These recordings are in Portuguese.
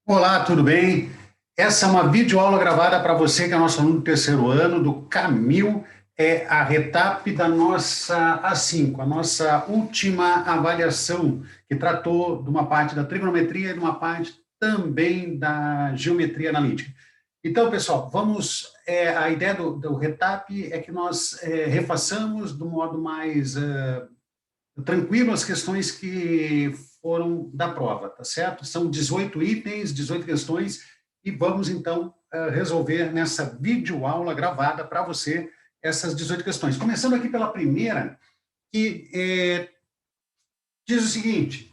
Olá, tudo bem? Essa é uma videoaula gravada para você que é nosso aluno do terceiro ano do Camil, é a retap da nossa A5, a nossa última avaliação, que tratou de uma parte da trigonometria e de uma parte também da geometria analítica. Então, pessoal, a ideia do retap é que nós refaçamos do modo mais tranquilo as questões que foram da prova, tá certo? São 18 itens, 18 questões, e vamos, então, resolver nessa videoaula gravada para você essas 18 questões. Começando aqui pela primeira, que diz o seguinte: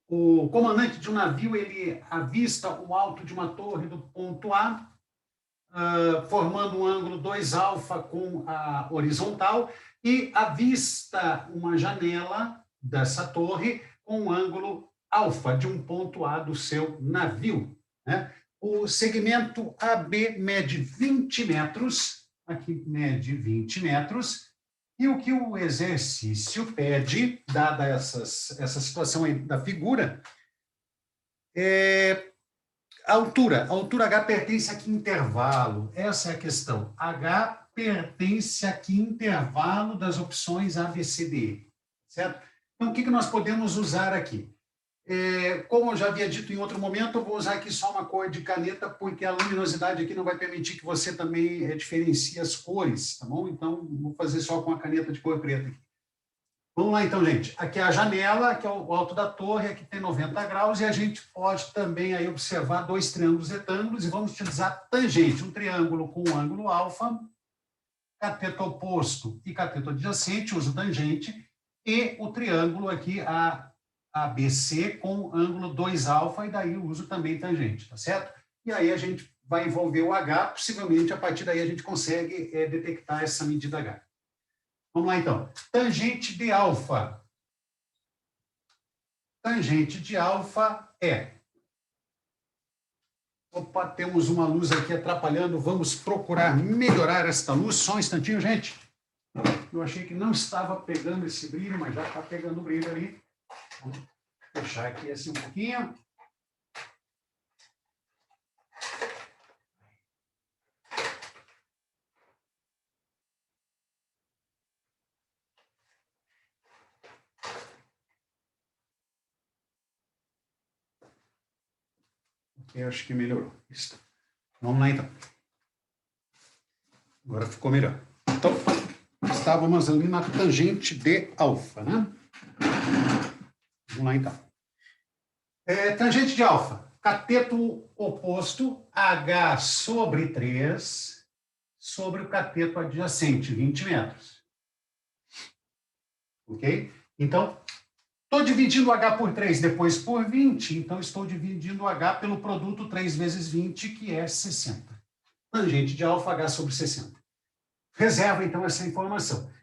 o comandante de um navio, ele avista o alto de uma torre do ponto A, formando um ângulo 2 alfa com a horizontal, e avista uma janela dessa torre com um ângulo alfa de um ponto A do seu navio, né? O segmento AB mede 20 metros, aqui mede 20 metros, e o que o exercício pede, dada essa situação aí da figura, é a altura H pertence a que intervalo? Essa é a questão. H pertence a que intervalo das opções A, B, C, D, E, certo? Então, o que nós podemos usar aqui? Como eu já havia dito em outro momento, eu vou usar aqui só uma cor de caneta, porque a luminosidade aqui não vai permitir que você também diferencie as cores, tá bom? Então, vou fazer só com a caneta de cor preta aqui. Vamos lá, então, gente. Aqui é a janela, aqui é o alto da torre, aqui tem 90 graus, e a gente pode também aí observar dois triângulos retângulos, e vamos utilizar tangente, um triângulo com um ângulo alfa, cateto oposto e cateto adjacente, uso tangente, e o triângulo aqui, ABC, com ângulo 2 alfa, e daí eu uso também tangente, tá certo? E aí a gente vai envolver o H, possivelmente a partir daí a gente consegue detectar essa medida H. Vamos lá, então. Tangente de alfa. Tangente de alfa é... Opa, temos uma luz aqui atrapalhando. Vamos procurar melhorar esta luz. Só um instantinho, gente. Eu achei que não estava pegando esse brilho, mas já está pegando o brilho ali. Vamos fechar aqui assim um pouquinho. Eu acho que melhorou. Isso. Vamos lá, então. Agora ficou melhor. Então, estávamos ali na tangente de alfa, né? Vamos lá, então. Tangente de alfa. Cateto oposto, H sobre 3, sobre o cateto adjacente, 20 metros. Ok? Então, estou dividindo H por 3, depois por 20, então estou dividindo H pelo produto 3 vezes 20, que é 60. Tangente de alfa, H sobre 60. Reserva, então, essa informação.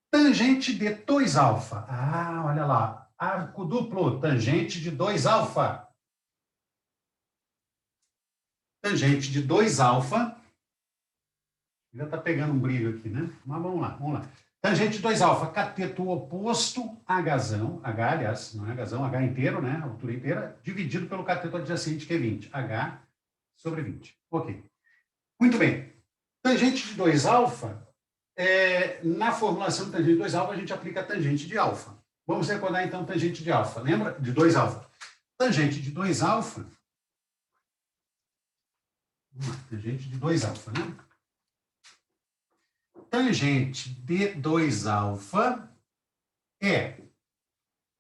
Tangente de 2 alfa. Ah, olha lá. Arco duplo, tangente de 2 alfa. Tangente de 2 alfa. Ainda está pegando um brilho aqui, né? Mas vamos lá, vamos lá. Tangente de 2 alfa, cateto oposto, Hzão, H, aliás, não é Hzão, H inteiro, né? Altura inteira, dividido pelo cateto adjacente, que é 20. H sobre 20. Ok. Muito bem. Tangente de 2 alfa, na formulação de tangente de 2 alfa, a gente aplica a tangente de alfa. Vamos recordar, então, tangente de alfa. Lembra? De 2 alfa. Tangente de 2 alfa. Tangente de 2 alfa, né? Tangente de 2 alfa é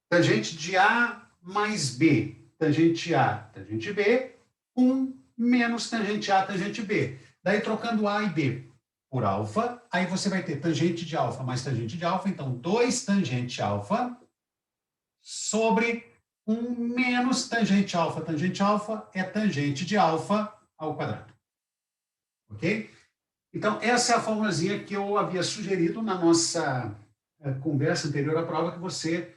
tangente de A mais B. Tangente A, tangente B, 1 menos tangente A, tangente B. Daí, trocando A e B por alfa, aí você vai ter tangente de alfa mais tangente de alfa, então 2 tangente alfa sobre 1 menos tangente alfa. Tangente alfa é tangente de alfa ao quadrado. Ok? Então, essa é a formulazinha que eu havia sugerido na nossa conversa anterior à prova, que você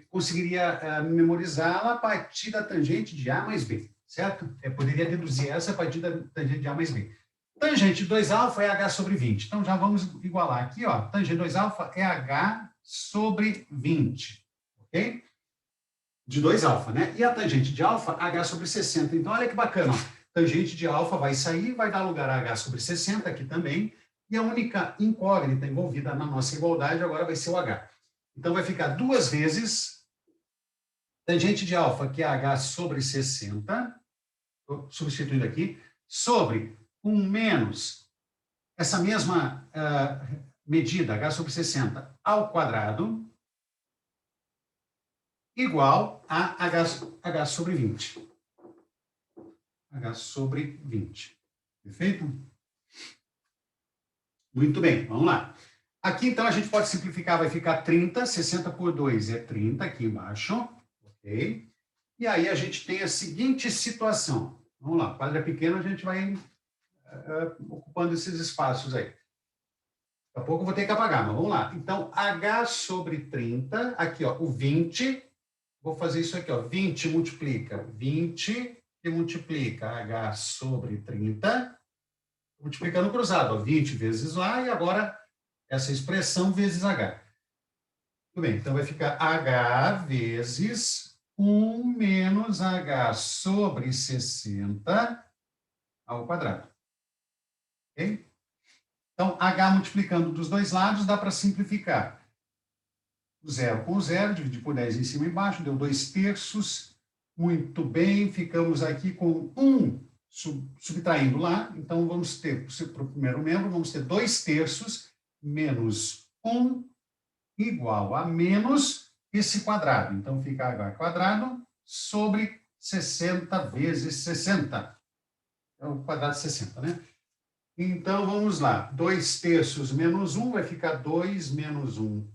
conseguiria memorizá-la a partir da tangente de A mais B, certo? Poderia deduzir essa a partir da tangente de A mais B. Tangente de 2 alfa é H sobre 20. Então, já vamos igualar aqui, ó. Tangente de 2 alfa é H sobre 20, ok? de 2α, né? E a tangente de alfa, h sobre 60. Então, olha que bacana, ó. Tangente de alfa vai sair, vai dar lugar a h sobre 60 aqui também, e a única incógnita envolvida na nossa igualdade agora vai ser o h. Então, vai ficar 2 vezes tangente de alfa, que é h sobre 60, estou substituindo aqui, sobre 1 menos essa mesma medida, h sobre 60, ao quadrado, igual a h sobre 20. H sobre 20. Perfeito? Muito bem, vamos lá. Aqui, então, a gente pode simplificar, vai ficar 30, 60 por 2 é 30 aqui embaixo, ok? E aí a gente tem a seguinte situação. Vamos lá, quadra pequena, a gente vai ocupando esses espaços aí. Daqui a pouco eu vou ter que apagar, mas vamos lá. Então, h sobre 30, aqui, ó, o 20, vou fazer isso aqui, ó, 20 multiplica 20 e multiplica h sobre 30, multiplicando cruzado, ó, 20 vezes lá, e agora essa expressão vezes h. Tudo bem, então vai ficar h vezes 1 menos h sobre 60 ao quadrado. Ok? Então, h multiplicando dos dois lados dá para simplificar. O 0 com o 0, dividir por 10 em cima e embaixo, deu 2 terços. Muito bem, ficamos aqui com 1 subtraindo lá. Então, vamos ter, para o primeiro membro, vamos ter 2 terços menos 1 igual a menos esse quadrado. Então, fica h quadrado sobre 60 vezes 60. É o quadrado de 60, né? Então, vamos lá. 2 terços menos 1 vai ficar 2 menos 1.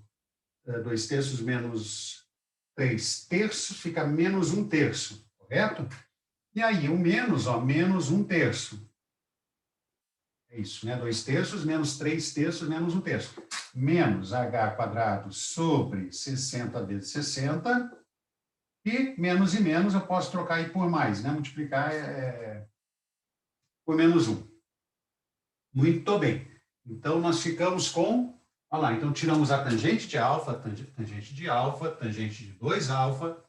2 terços menos 3 terços fica menos 1 terço, correto? E aí, o menos, ó, menos 1 terço. É isso, né? 2 terços menos 3 terços menos 1 terço. Menos h quadrado sobre 60 vezes 60. E menos eu posso trocar aí por mais, né? Multiplicar por menos 1. Muito bem. Então, nós ficamos com... Olha lá, então tiramos a tangente de alfa, tangente de alfa, tangente de 2α,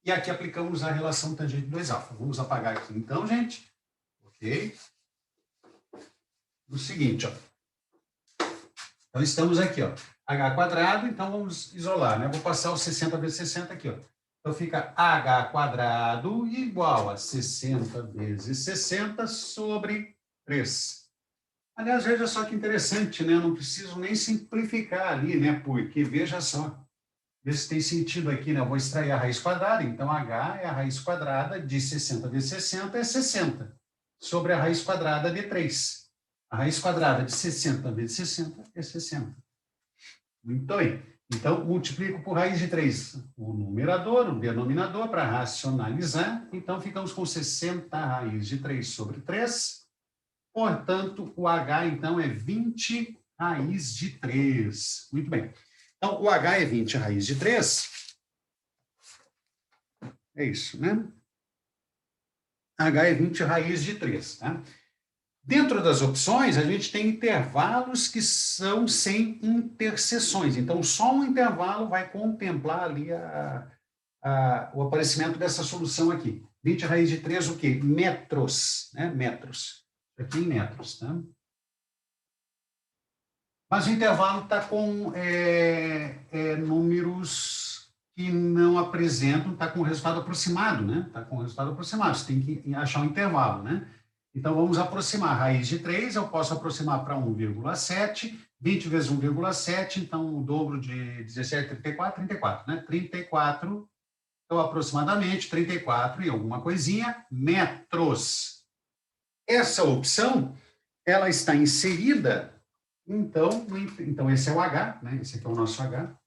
e aqui aplicamos a relação tangente de 2α. Vamos apagar aqui então, gente. Ok? O seguinte, ó. Então, estamos aqui, ó. H quadrado, então vamos isolar, né? Vou passar o 60 vezes 60 aqui, ó. Então, fica h quadrado igual a 60 vezes 60 sobre 3. Aliás, veja só que interessante, né? Eu não preciso nem simplificar ali, né? Porque, veja só, vê se tem sentido aqui, né? Eu vou extrair a raiz quadrada, então h é a raiz quadrada de 60 vezes 60 é 60, sobre a raiz quadrada de 3. A raiz quadrada de 60 vezes 60 é 60. Muito bem. Então, multiplico por raiz de 3 o numerador, o denominador, para racionalizar. Então, ficamos com 60 raiz de 3 sobre 3. Portanto, o H, então, é 20 raiz de 3. Muito bem. Então, o H é 20 raiz de 3. É isso, né? H é 20 raiz de 3, tá? Dentro das opções, a gente tem intervalos que são sem interseções. Então, só um intervalo vai contemplar ali o aparecimento dessa solução aqui. 20 raiz de 3, o quê? Metros, né? Metros. Aqui em metros, tá? Mas o intervalo está com números que não apresentam, está com resultado aproximado, né? Está com resultado aproximado, você tem que achar um intervalo, né? Então, vamos aproximar a raiz de 3, eu posso aproximar para 1,7, 20 vezes 1,7, então o dobro de 17, 34, né? 34, então aproximadamente 34 e alguma coisinha, metros. Essa opção, ela está inserida, então esse é o H, né? Esse aqui é o nosso H.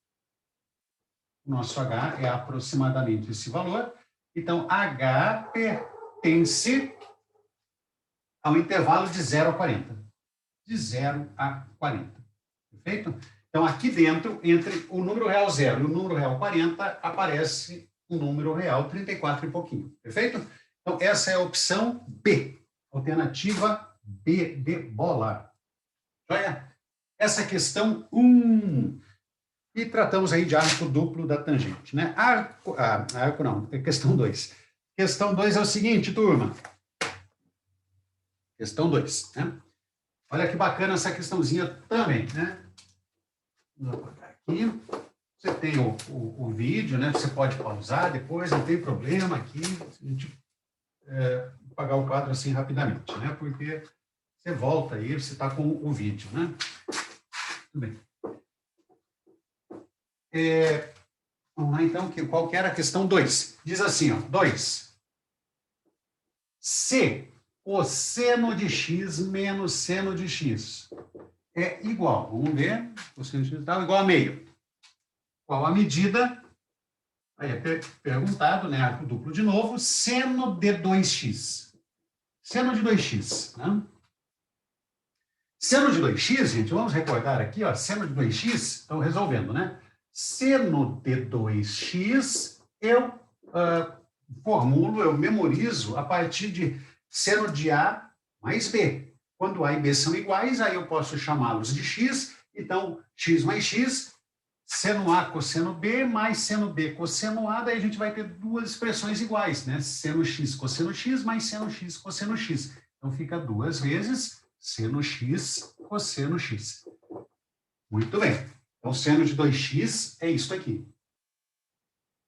O nosso H é aproximadamente esse valor. Então, H pertence ao intervalo de 0 a 40. De 0 a 40. Perfeito? Então, aqui dentro, entre o número real 0 e o número real 40, aparece o número real 34 e pouquinho. Perfeito? Então, essa é a opção B. Alternativa B de bola. Olha, essa questão 1. E tratamos aí de arco duplo da tangente, né? Arco não, é questão 2. Questão 2 é o seguinte, turma. Questão 2, né? Olha que bacana essa questãozinha também, né? Vou apagar aqui. Você tem o vídeo, né? Você pode pausar depois, não tem problema aqui. A gente apagar o quadro assim rapidamente, né? Porque você volta aí, você está com o vídeo, né? Tudo bem. Vamos lá, então, qual que era a questão 2? Diz assim, ó, 2. Se cosseno de x menos seno de x é igual, vamos ver, cosseno de x tal, igual a meio. Qual a medida? Aí é perguntado, né, arco duplo de novo, seno de 2x. Seno de 2x, né? Seno de 2x, gente, vamos recordar aqui, ó, seno de 2x, estão resolvendo, né? Seno de 2x, eu formulo, eu memorizo a partir de seno de A mais B. Quando A e B são iguais, aí eu posso chamá-los de x, então x mais x, seno A cosseno B, mais seno B cosseno A, daí a gente vai ter duas expressões iguais, né? Seno x cosseno x mais seno x cosseno x. Então fica 2 vezes seno x cosseno x. Muito bem. Então, seno de 2x é isso aqui.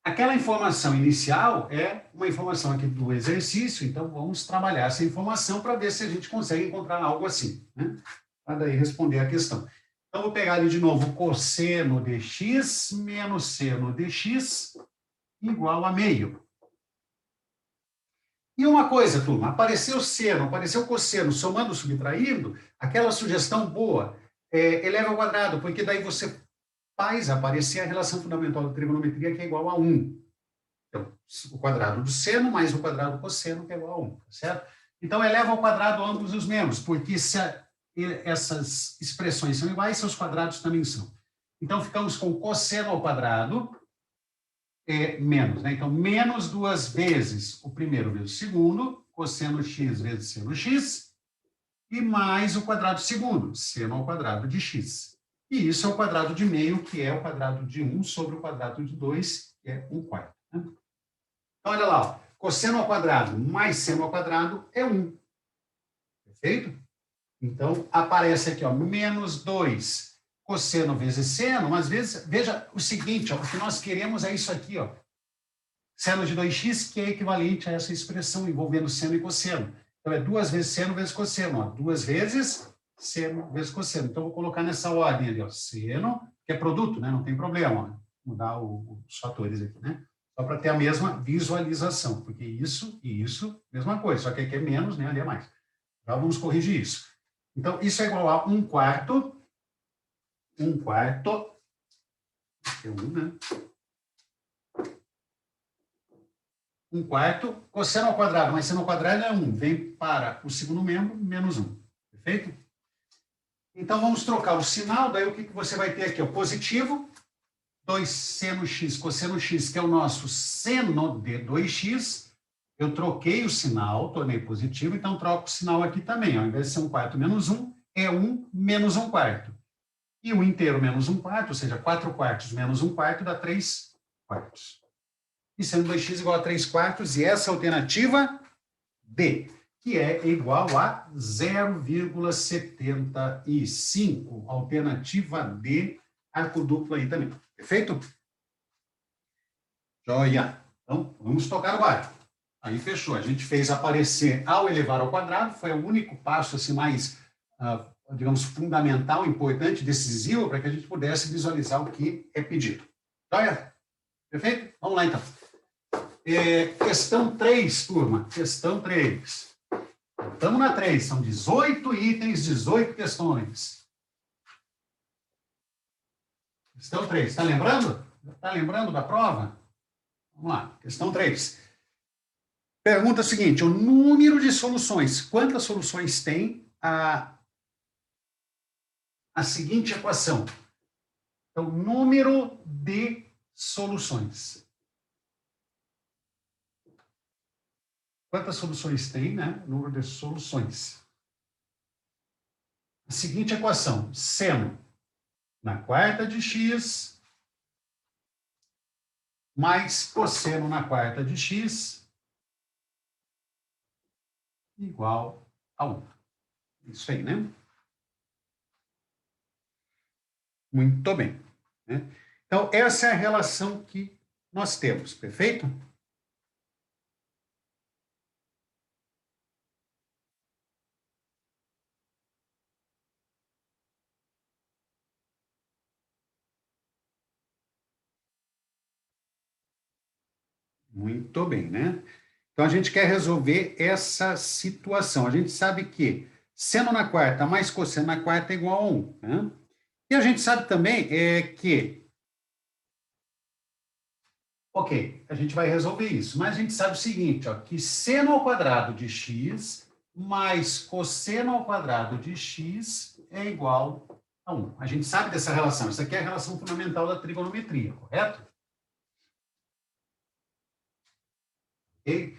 Aquela informação inicial é uma informação aqui do exercício, então vamos trabalhar essa informação para ver se a gente consegue encontrar algo assim, né? Para daí responder a questão. Então, vou pegar ali de novo cosseno de x menos seno de x igual a meio. E uma coisa, turma, apareceu seno, apareceu cosseno, somando, subtraindo, aquela sugestão boa, eleva ao quadrado, porque daí você faz aparecer a relação fundamental da trigonometria, que é igual a 1. Então, o quadrado do seno mais o quadrado do cosseno, que é igual a 1, certo? Então, eleva ao quadrado ambos os membros, porque se essas expressões são iguais, seus quadrados também são. Então, ficamos com cosseno ao quadrado, menos, né? Então, menos 2 vezes o primeiro vezes o segundo, cosseno x vezes seno x, e mais o quadrado segundo, seno ao quadrado de x. E isso é o quadrado de meio, que é o quadrado de 1 sobre o quadrado de 2, que é 1/4. Né? Então, olha lá, ó, cosseno ao quadrado mais seno ao quadrado é 1. Perfeito? Então, aparece aqui, ó, menos 2 cosseno vezes seno, mas veja o seguinte, ó, o que nós queremos é isso aqui, ó, seno de 2x, que é equivalente a essa expressão envolvendo seno e cosseno. Então, é 2 vezes seno vezes cosseno, ó, 2 vezes seno vezes cosseno. Então, vou colocar nessa ordem ali, ó, seno, que é produto, né, não tem problema, ó, mudar os fatores aqui, né, só para ter a mesma visualização, porque isso e isso, mesma coisa, só que aqui é menos, né, ali é mais. Já vamos corrigir isso. Então, isso é igual a 1/4, é 1, né? 1/4, cosseno ao quadrado, mas seno ao quadrado é 1, vem para o segundo membro, menos 1. Perfeito? Então, vamos trocar o sinal, daí o que você vai ter aqui? O positivo, 2 seno x, cosseno x, que é o nosso seno de 2x, eu troquei o sinal, tornei positivo, então troco o sinal aqui também. Ao invés de ser 1/4 menos 1, é 1 menos 1/4. E 1 inteiro menos 1/4, ou seja, 4/4 menos 1/4 dá 3/4. E sendo 2x igual a 3/4, e essa alternativa D, que é igual a 0,75. Alternativa D, arco duplo aí também. Perfeito? Joia. Então, vamos tocar o barco. Aí fechou. A gente fez aparecer ao elevar ao quadrado, foi o único passo assim mais, digamos, fundamental, importante, decisivo, para que a gente pudesse visualizar o que é pedido. Joia? Perfeito? Vamos lá, então. Questão 3, turma. Questão 3. Estamos na 3. São 18 itens, 18 questões. Questão 3. Está lembrando? Está lembrando da prova? Vamos lá. Questão 3. Pergunta seguinte: o número de soluções. Quantas soluções tem a seguinte equação? Então, número de soluções. Quantas soluções tem, né? Número de soluções. A seguinte equação: seno na quarta de x mais cosseno na quarta de x igual a 1. Isso aí, né? Muito bem. Né? Então, essa é a relação que nós temos, perfeito? Muito bem, né? Então, a gente quer resolver essa situação. A gente sabe que seno na quarta mais cosseno na quarta é igual a 1. Né? E a gente sabe também que, ok, a gente vai resolver isso, mas a gente sabe o seguinte, ó, que seno ao quadrado de x mais cosseno ao quadrado de x é igual a 1. A gente sabe dessa relação. Isso aqui é a relação fundamental da trigonometria, correto? Ok?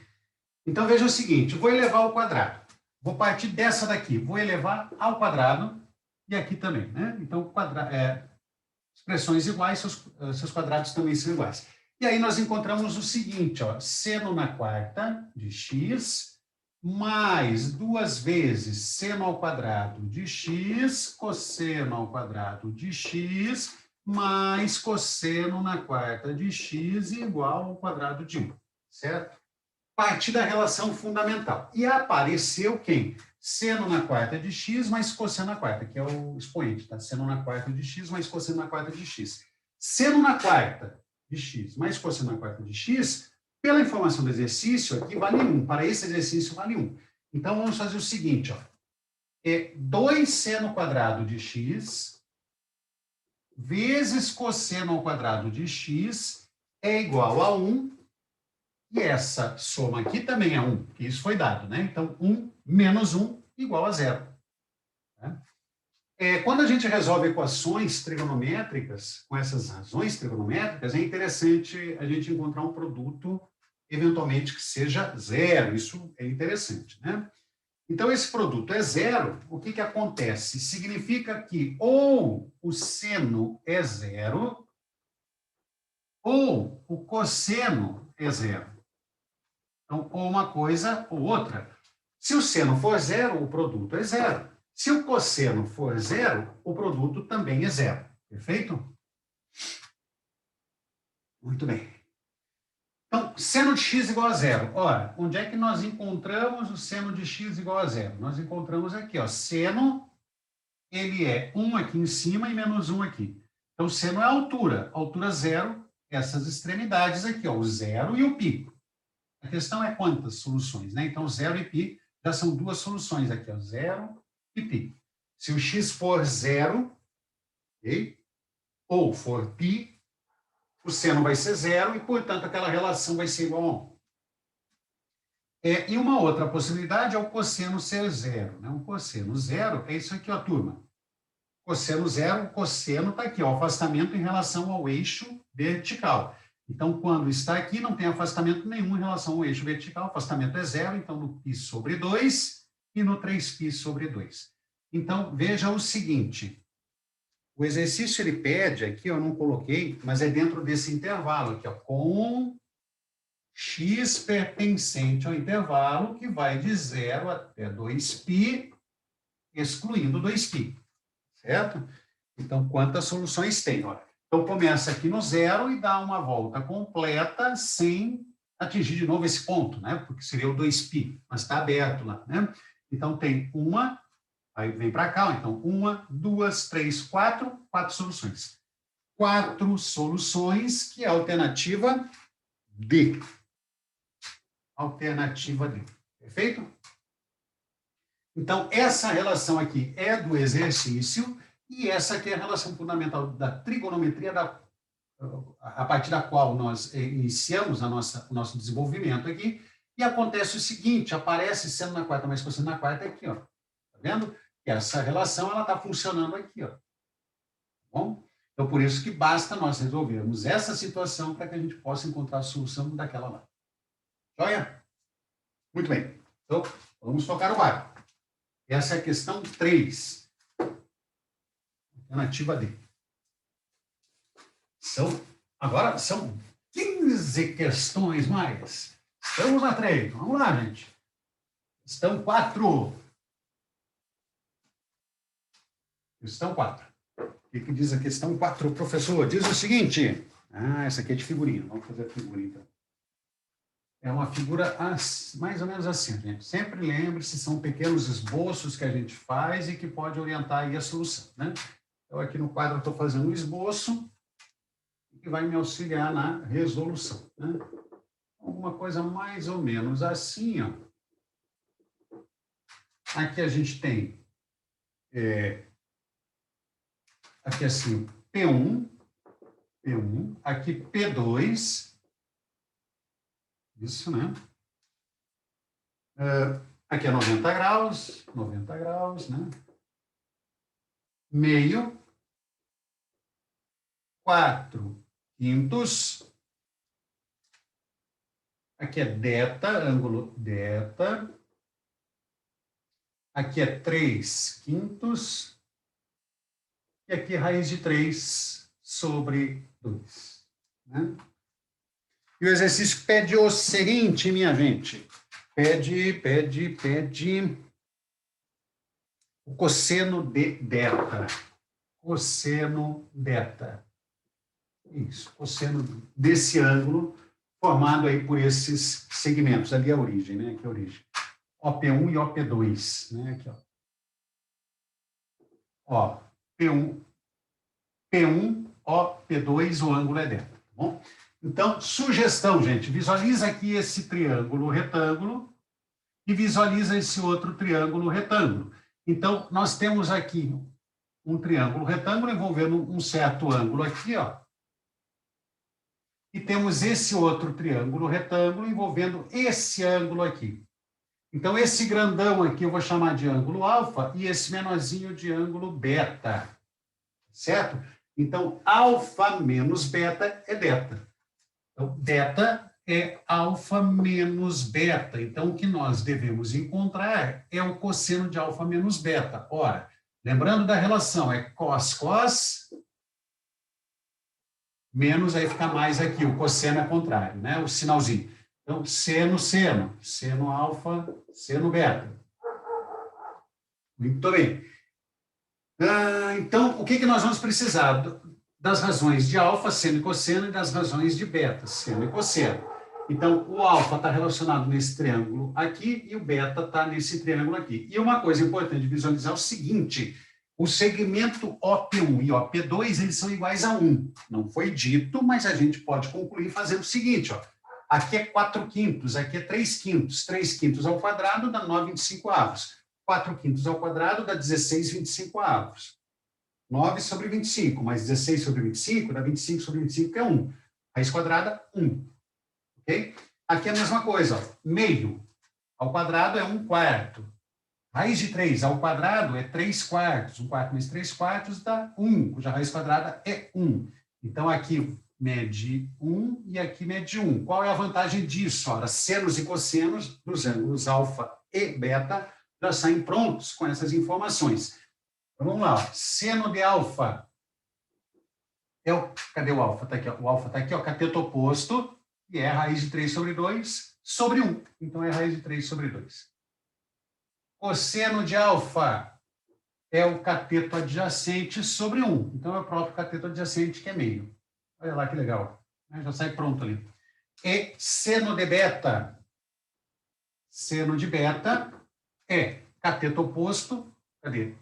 Então, veja o seguinte, vou elevar ao quadrado. Vou partir dessa daqui, vou elevar ao quadrado e aqui também, né? Então, expressões iguais, seus quadrados também são iguais. E aí nós encontramos o seguinte, ó, seno na quarta de x mais 2 vezes seno ao quadrado de x, cosseno ao quadrado de x, mais cosseno na quarta de x igual ao quadrado de 1, certo? Partir da relação fundamental. E apareceu quem? Seno na quarta de x mais cosseno na quarta, que é o expoente, tá? Seno na quarta de x mais cosseno na quarta de x. Seno na quarta de x mais cosseno na quarta de x, pela informação do exercício, aqui vale 1. Para esse exercício, vale 1. Então, vamos fazer o seguinte, ó. 2 seno quadrado de x vezes cosseno ao quadrado de x é igual a 1. E essa soma aqui também é 1, que isso foi dado, né? Então, 1 menos 1 igual a 0. Né? Quando a gente resolve equações trigonométricas, com essas razões trigonométricas, é interessante a gente encontrar um produto, eventualmente, que seja zero. Isso é interessante, né? Então, esse produto é zero, o que, que acontece? Significa que ou o seno é zero, ou o cosseno é zero. Então, ou uma coisa ou outra. Se o seno for zero, o produto é zero. Se o cosseno for zero, o produto também é zero. Perfeito? Muito bem. Então, seno de x igual a zero. Ora, onde é que nós encontramos o seno de x igual a zero? Nós encontramos aqui, ó, seno, ele é 1 aqui em cima e menos 1 aqui. Então, seno é a altura zero, essas extremidades aqui, ó, o zero e o π. A questão é quantas soluções, né? Então, zero e π já são duas soluções aqui, ó, zero e π. Se o x for zero, okay? Ou for π, o seno vai ser zero e, portanto, aquela relação vai ser igual a 1. E uma outra possibilidade é o cosseno ser zero. Né? O cosseno zero é isso aqui, ó, turma. Cosseno zero, o cosseno está aqui, ó, afastamento em relação ao eixo vertical. Então, quando está aqui, não tem afastamento nenhum em relação ao eixo vertical, o afastamento é zero, então no π sobre 2 e no 3π sobre 2. Então, veja o seguinte, o exercício ele pede, aqui eu não coloquei, mas é dentro desse intervalo aqui, ó, com x pertencente ao intervalo que vai de 0 até 2π, excluindo 2π, certo? Então, quantas soluções tem? Olha, então, começa aqui no zero e dá uma volta completa sem atingir de novo esse ponto, né? Porque seria o 2π, mas está aberto lá, né? Então, tem uma, aí vem para cá, então, uma, duas, três, quatro soluções. 4 soluções, que é a alternativa D. Alternativa D. Perfeito? Então, essa relação aqui é do exercício e essa aqui é a relação fundamental da trigonometria, a partir da qual nós iniciamos o nosso desenvolvimento aqui. E acontece o seguinte, aparece seno na quarta mais cosseno na quarta aqui, ó. Tá vendo? E essa relação, ela está funcionando aqui, ó. Tá bom? Então, por isso que basta nós resolvermos essa situação para que a gente possa encontrar a solução daquela lá. Joia? Muito bem. Então, vamos tocar o barco. Essa é a questão 3. Alternativa D. Agora são 15 questões mais. Estamos na 3. Vamos lá, gente. Questão 4. Questão 4. O que diz a questão 4, professor? Diz o seguinte. Essa aqui é de figurinha. Vamos fazer a figurinha, então. É uma figura mais ou menos assim, gente. Sempre lembre-se, são pequenos esboços que a gente faz e que pode orientar aí a solução, né? Então, aqui no quadro eu estou fazendo um esboço que vai me auxiliar na resolução, né? Alguma coisa mais ou menos assim, ó. Aqui a gente tem, aqui assim, P1, aqui P2, isso, né? Aqui é 90 graus, né? Meio, 4/5. Aqui é δ, ângulo δ. Aqui é 3/5. E aqui raiz de 3 sobre 2. Né? E o exercício pede o seguinte, minha gente. Pede o cosseno de δ. Cosseno δ. Isso, cosseno desse ângulo formado aí por esses segmentos. Ali é a origem, né? Aqui é a origem. OP1 e OP2, né? Aqui, ó. P1, OP2, o ângulo é δ, tá bom? Então, sugestão, gente, visualiza aqui esse triângulo retângulo e visualiza esse outro triângulo retângulo. Então, nós temos aqui um triângulo retângulo envolvendo um certo ângulo aqui, ó. E temos esse outro triângulo retângulo envolvendo esse ângulo aqui. Então, esse grandão aqui eu vou chamar de ângulo alfa e esse menorzinho de ângulo beta. Certo? Então, alfa menos beta é beta. Então, beta é alfa menos beta. Então, o que nós devemos encontrar é o cosseno de alfa menos beta. Ora, lembrando da relação, é cos, menos, aí fica mais aqui, o cosseno é contrário, né? O sinalzinho. Então, seno alfa, seno beta. Muito bem. Então, o que nós vamos precisar? Das razões de alfa, seno e cosseno, e das razões de beta, seno e cosseno. Então, o alfa está relacionado nesse triângulo aqui e o beta está nesse triângulo aqui. E uma coisa importante de visualizar é o seguinte: o segmento OP1 e OP2, eles são iguais a 1. Não foi dito, mas a gente pode concluir fazendo o seguinte, ó. Aqui é 4/5, aqui é 3/5. 3/5 ao quadrado dá 9/25. 4/5 ao quadrado dá 16/25. 9 sobre 25, mais 16 sobre 25 dá 25 sobre 25, que é 1. Raiz quadrada, 1. Ok? Aqui é a mesma coisa, ó. Meio ao quadrado é 1/4. Raiz de 3 ao quadrado é 3/4. 1/4 mais 3/4 dá 1, cuja raiz quadrada é 1. Então, aqui mede 1 e aqui mede 1. Qual é a vantagem disso? Ora, senos e cossenos dos ângulos alfa e beta já saem prontos com essas informações. Então, vamos lá. Seno de alfa. Cadê o alfa? Está aqui, ó. O alfa está aqui, ó, cateto oposto, e é raiz de 3 sobre 2 sobre 1. Então, é raiz de 3 sobre 2. Cosseno de alfa é o cateto adjacente sobre 1. Então, é o próprio cateto adjacente, que é meio. Olha lá que legal. Já sai pronto ali. E seno de beta. Seno de beta é cateto oposto. Cadê?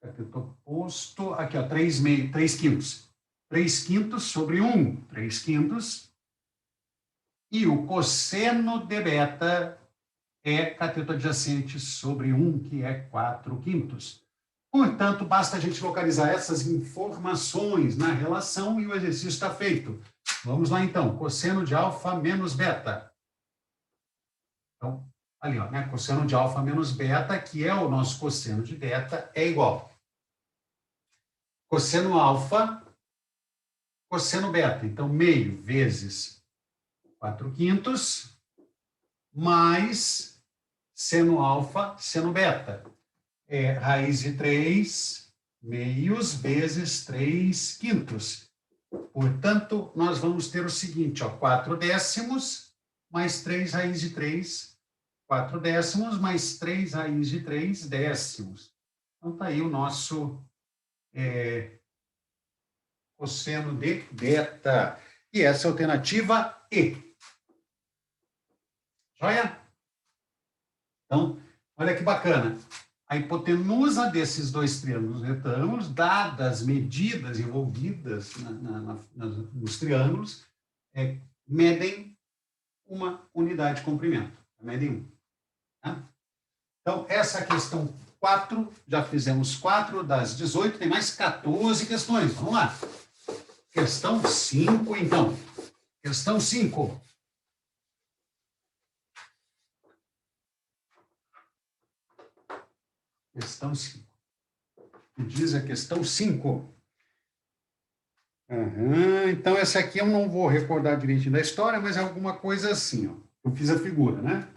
Cateto oposto. Aqui, ó, 3/5. 3/5 sobre 1. 3/5. E o cosseno de beta é cateto adjacente sobre 1, que é 4/5. Portanto, basta a gente localizar essas informações na relação e o exercício está feito. Vamos lá, então. Cosseno de alfa menos beta. Então, ali, ó, né? Cosseno de alfa menos beta, que é o nosso cosseno de beta, é igual. Cosseno alfa, cosseno beta. Então, meio vezes 4/5, mais seno alfa, seno beta. É raiz de 3 meios vezes 3/5. Portanto, nós vamos ter o seguinte, ó, 4 décimos mais 3 raiz de 3. 4 décimos mais 3 raiz de 3 décimos. Então, está aí o nosso cosseno de beta. E essa é a alternativa E. Joia? Então, olha que bacana. A hipotenusa desses dois triângulos retângulos, dadas as medidas envolvidas nos triângulos, medem uma unidade de comprimento. Medem 1. Tá? Então, essa questão 4, já fizemos 4 das 18, tem mais 14 questões. Vamos lá. Questão 5, então. Questão 5. Questão 5. O que diz a questão 5? Então, essa aqui eu não vou recordar direitinho da história, mas é alguma coisa assim, ó. Eu fiz a figura, né?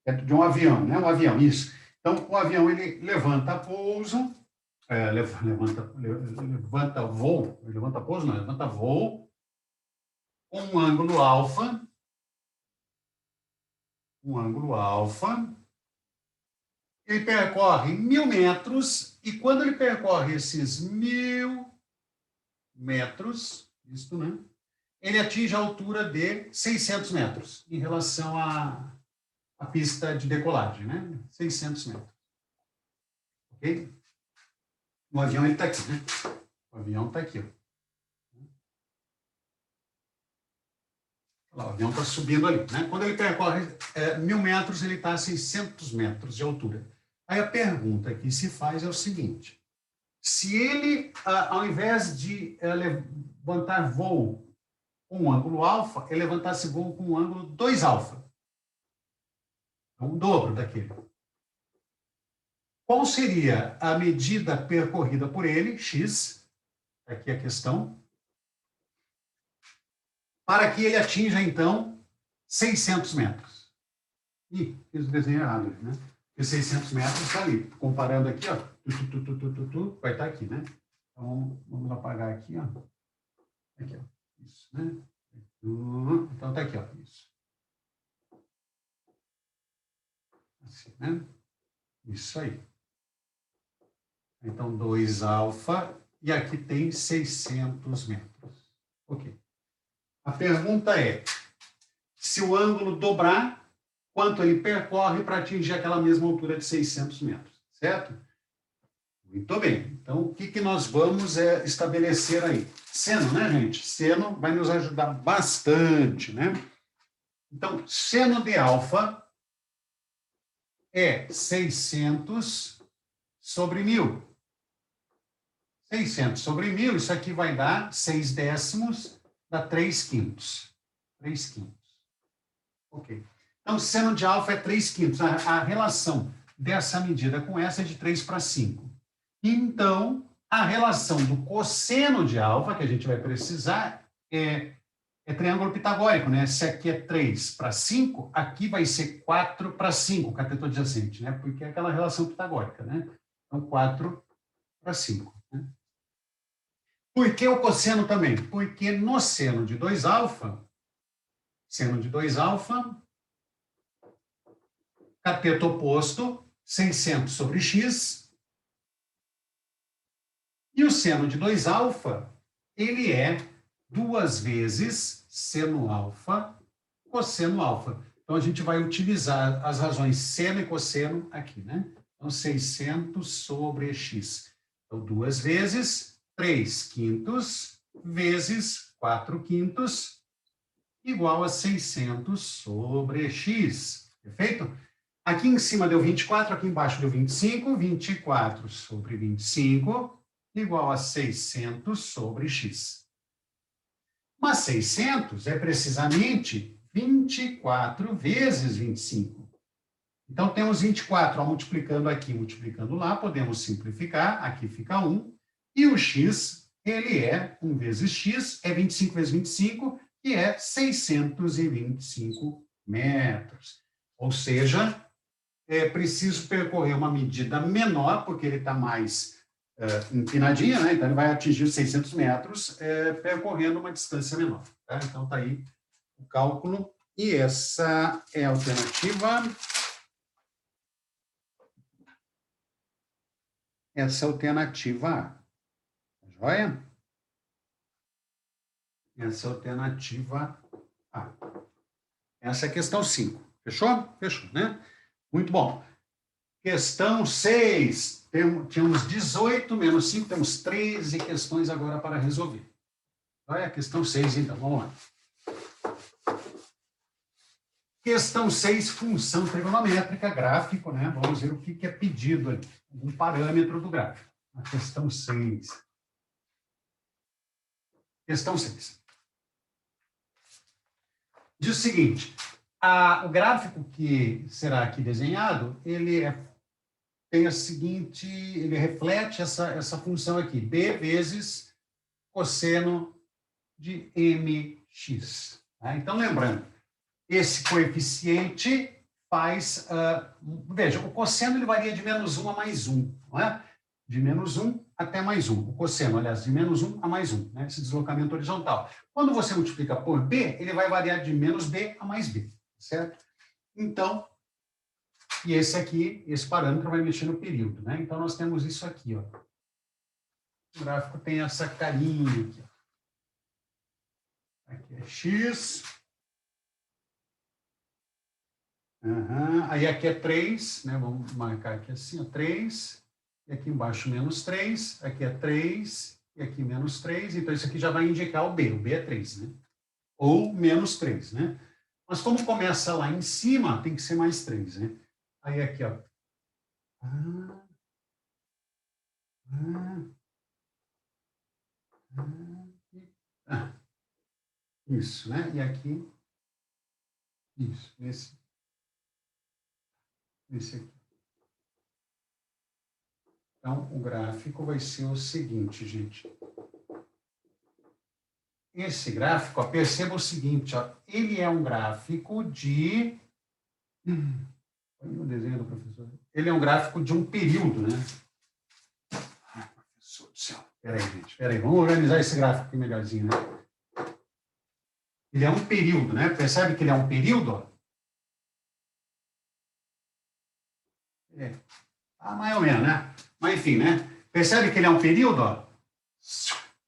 É de um avião, né? Um avião, isso. Então, o avião, ele levanta pouso, levanta voo, levanta pouso, não, levanta voo, com um ângulo alfa, ele percorre 1.000 metros, e quando ele percorre esses 1.000 metros, isto, né? Ele atinge a altura de 600 metros, em relação à pista de decolagem, né? 600 metros. Ok? O avião está aqui, né? O avião está aqui. Ó. Lá, o avião está subindo ali, né? Quando ele percorre 1.000 metros, ele está a 600 metros de altura. Aí a pergunta que se faz é o seguinte: se ele, ao invés de levantar voo com um ângulo alfa, ele levantasse voo com um ângulo 2 alfa, então, o dobro daquele. Qual seria a medida percorrida por ele, x, aqui a questão, para que ele atinja, então, 600 metros? Ih, fiz o desenho errado, né? Porque 600 metros está ali. Comparando aqui, ó, vai estar aqui, né? Então, vamos apagar aqui, ó. Aqui, ó. Isso, né? Então, está aqui, ó. Isso. Assim, né? Isso aí. Então, 2 alfa, e aqui tem 600 metros. Ok. A pergunta é, se o ângulo dobrar, quanto ele percorre para atingir aquela mesma altura de 600 metros, certo? Muito bem. Então, o que nós vamos estabelecer aí? Seno, né, gente? Seno vai nos ajudar bastante, né? Então, seno de alfa é 600 sobre 1.000. 600 sobre 1.000, isso aqui vai dar 6 décimos, dá 3 quintos. 3 quintos. Ok. Então, seno de alfa é 3 quintos. A relação dessa medida com essa é de 3 para 5. Então, a relação do cosseno de alfa, que a gente vai precisar, é triângulo pitagórico, né? Se aqui é 3 para 5, aqui vai ser 4 para 5, cateto adjacente, né? Porque é aquela relação pitagórica, né? Então, 4 para 5. Né? Por que o cosseno também? Porque no seno de 2 alfa, cateto oposto, 600 sobre x, e o seno de 2 alfa, ele é 2 vezes seno alfa, cosseno alfa. Então, a gente vai utilizar as razões seno e cosseno aqui, né? Então, 600 sobre x. Então, 2 vezes 3 quintos vezes 4 quintos igual a 600 sobre x. Perfeito? Aqui em cima deu 24, aqui embaixo deu 25. 24 sobre 25 igual a 600 sobre x. Mas 600 é precisamente 24 vezes 25. Então, temos 24, ó, multiplicando aqui, multiplicando lá, podemos simplificar, aqui fica 1. E o x, ele é 1 vezes x, é 25 vezes 25, que é 625 metros. Ou seja, é preciso percorrer uma medida menor, porque ele está mais empinadinha, né? Então ele vai atingir os 600 metros percorrendo uma distância menor. Tá? Então está aí o cálculo. E essa é a alternativa. Essa é a alternativa A. Tá joia? Essa é a alternativa A. Essa é a questão 5. Fechou? Fechou, né? Muito bom. Questão 6. Tínhamos 18 menos 5, temos 13 questões agora para resolver. Olha a questão 6, então. Vamos lá. Questão 6, função trigonométrica, gráfico, né? Vamos ver o que é pedido ali. Um parâmetro do gráfico. A questão 6. Questão 6. Diz o seguinte, o gráfico que será aqui desenhado, ele tem a seguinte, ele reflete essa função aqui, b vezes cosseno de mx. Tá? Então, lembrando, esse coeficiente faz, veja, o cosseno ele varia de -1 a +1, não é? De -1 até +1. O cosseno, aliás, de -1 a +1, né? Esse deslocamento horizontal. Quando você multiplica por b, ele vai variar de -b a +b, certo? Então, e esse aqui, esse parâmetro vai mexer no período, né? Então, nós temos isso aqui, ó. O gráfico tem essa carinha aqui, ó. Aqui é x. Aí aqui é 3, né? Vamos marcar aqui assim, ó, 3. E aqui embaixo -3, aqui é 3, e aqui -3. Então, isso aqui já vai indicar o B. O B é 3, né? Ou -3, né? Mas como começa lá em cima, tem que ser mais 3, né? Aí aqui, ó. Isso, né? E aqui, isso, esse aqui. Então, o gráfico vai ser o seguinte, gente. Esse gráfico, ó, perceba o seguinte, ó, ele é um gráfico de... Olha o desenho do professor. Ele é um gráfico de um período, né? Ai, professor do céu. Peraí, gente, peraí. Vamos organizar esse gráfico aqui melhorzinho, né? Ele é um período, né? Percebe que ele é um período, ó? Mais ou menos, né? Mas enfim, né? Percebe que ele é um período, ó?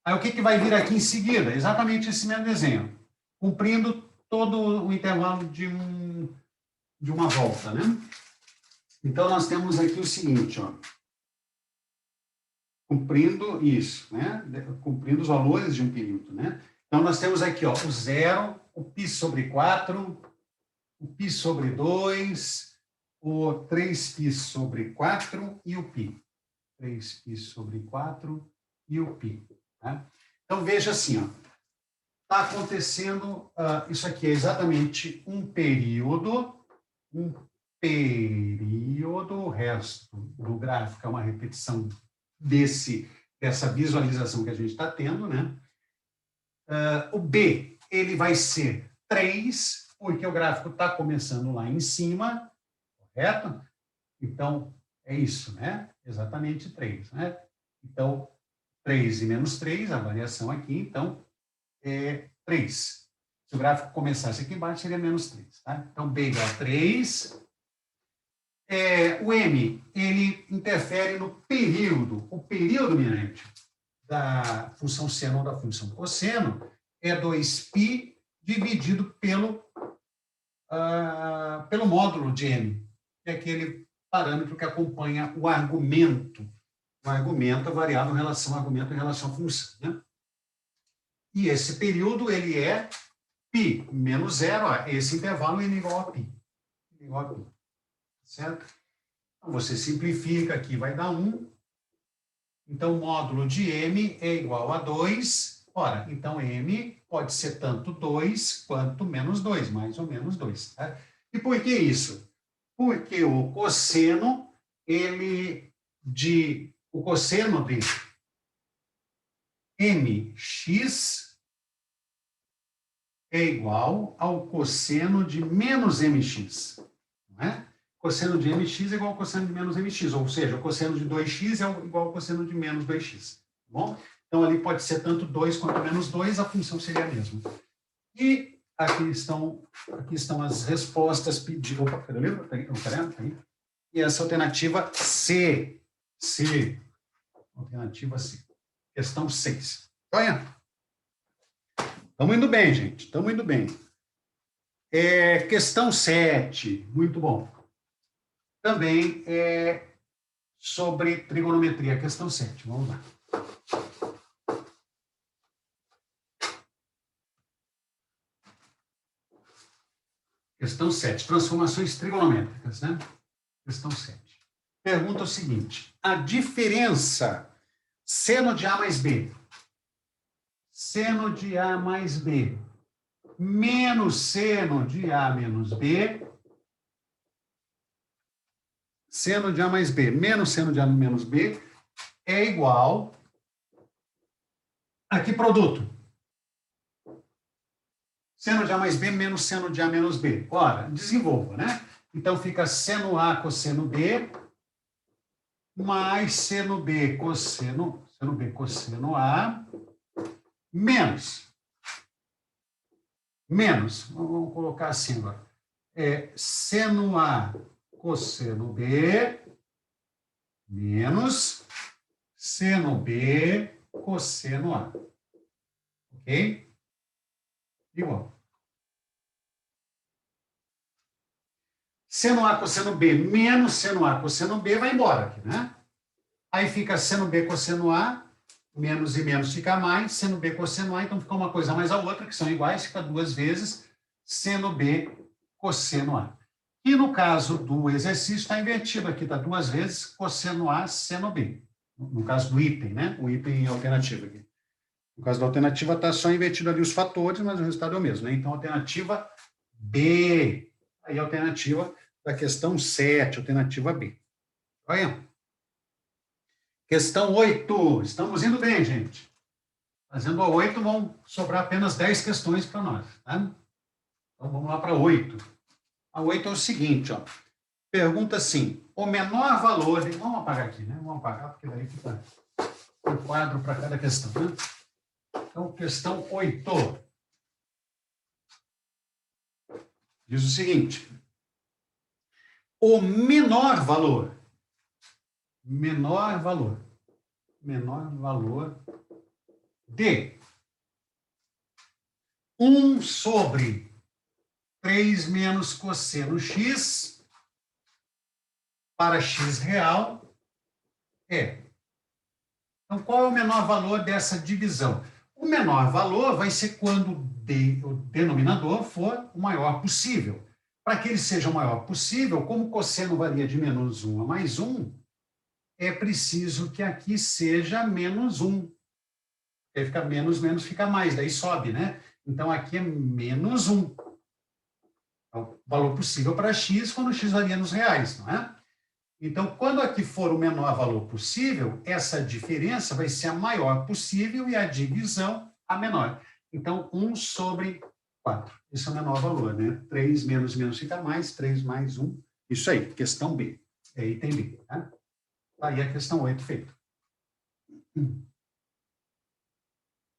Aí o que vai vir aqui em seguida? Exatamente esse mesmo desenho. Cumprindo todo o intervalo de uma volta, né? Então, nós temos aqui o seguinte, ó. Cumprindo isso, né? Cumprindo os valores de um período, né? Então, nós temos aqui, ó, o 0, o π sobre 4, o π sobre 2, o 3π sobre 4 e o π. 3π sobre 4 e o π. Tá? Então, veja assim, ó. Está acontecendo, isso aqui é exatamente um período, o resto do gráfico é uma repetição dessa visualização que a gente está tendo, né? O B, ele vai ser 3, porque o gráfico está começando lá em cima, correto? Então, é isso, né? Exatamente 3, né? Então, 3 e -3, a variação aqui, então, é 3. Se o gráfico começasse aqui embaixo, seria -3, tá? Então, B igual a 3. O M, ele interfere no período. O período, minha gente, da função seno ou da função cosseno é 2π dividido pelo módulo de M, que é aquele parâmetro que acompanha o argumento. O argumento é variável em relação ao argumento em relação à função, né? E esse período, ele é π menos 0, ó, esse intervalo é igual a π. Igual a π. Certo? Então, você simplifica aqui, vai dar 1. Então, o módulo de M é igual a 2. Ora, então M pode ser tanto 2 quanto -2, mais ou menos 2. Tá? E por que isso? Porque o cosseno, o cosseno de mx é igual ao cosseno de -mx. Não é? cosseno de mx é igual ao cosseno de menos mx, ou seja, o cosseno de 2x é igual ao cosseno de menos 2x. Tá bom? Então, ali pode ser tanto 2 quanto menos 2, a função seria a mesma. E aqui estão as respostas pedidas. Opa, cadê o livro? Tá aí. E essa alternativa C. C. Alternativa C. Questão 6. Olha. Estamos indo bem, gente. Estamos indo bem. Questão 7. Muito bom. Também é sobre trigonometria. Questão 7. Vamos lá. Questão 7. Transformações trigonométricas, né? Questão 7. Pergunta o seguinte. A diferença seno de A mais B. Seno de A mais B menos seno de A menos B. Seno de A mais B menos seno de A menos B é igual a que produto? Seno de A mais B menos seno de A menos B. Ora, desenvolva, né? Então, fica seno A cosseno B mais seno B cosseno A menos, vamos colocar assim agora, seno A cosseno B menos seno B cosseno A. Ok? Igual. Seno A cosseno B menos seno A cosseno B vai embora aqui, né? Aí fica seno B cosseno A, menos e menos fica mais, seno B cosseno A, então fica uma coisa mais a outra, que são iguais, fica 2 vezes seno B cosseno A. E no caso do exercício está invertido aqui, está 2 vezes cosseno A, seno B. No caso do item, né? O item alternativo aqui. No caso da alternativa está só invertido ali os fatores, mas o resultado é o mesmo, né? Então, alternativa B. Aí a alternativa da questão 7, alternativa B. Olha. Questão 8. Estamos indo bem, gente. Fazendo a 8, vão sobrar apenas 10 questões para nós. Tá? Então, vamos lá para 8. A 8 é o seguinte, ó. Pergunta assim, o menor valor... Vamos apagar aqui, né? Vamos apagar, porque daí fica um quadro para cada questão, né? Então, questão 8. Diz o seguinte, o menor valor de 1 sobre 3 menos cosseno x para x real é. Então, qual é o menor valor dessa divisão? O menor valor vai ser quando o denominador for o maior possível. Para que ele seja o maior possível, como o cosseno varia de menos 1 a mais 1, é preciso que aqui seja menos 1. Aí fica menos, menos fica mais, daí sobe, né? Então, aqui é menos 1. É o valor possível para x quando x varia nos reais, não é? Então, quando aqui for o menor valor possível, essa diferença vai ser a maior possível e a divisão a menor. Então, 1 sobre 4. Esse é o menor valor, né? 3 menos menos fica mais, 3 mais 1. Isso aí, questão B. É item B, tá? Aí a questão 8 feita.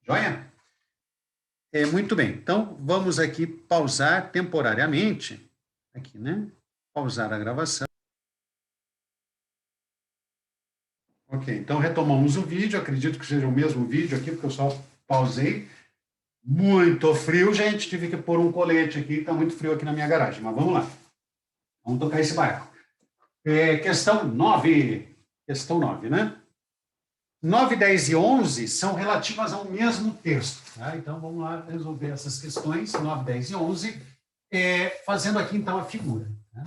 Joia? Muito bem. Então, vamos aqui pausar temporariamente. Aqui, né? Pausar a gravação. Ok, então retomamos o vídeo. Acredito que seja o mesmo vídeo aqui, porque eu só pausei. Muito frio, gente. Tive que pôr um colete aqui. Está muito frio aqui na minha garagem. Mas vamos lá. Vamos tocar esse barco. Questão 9. Questão 9, né? 9, 10 e 11 são relativas ao mesmo texto. Tá? Então, vamos lá resolver essas questões, 9, 10 e 11, fazendo aqui, então, a figura. Né?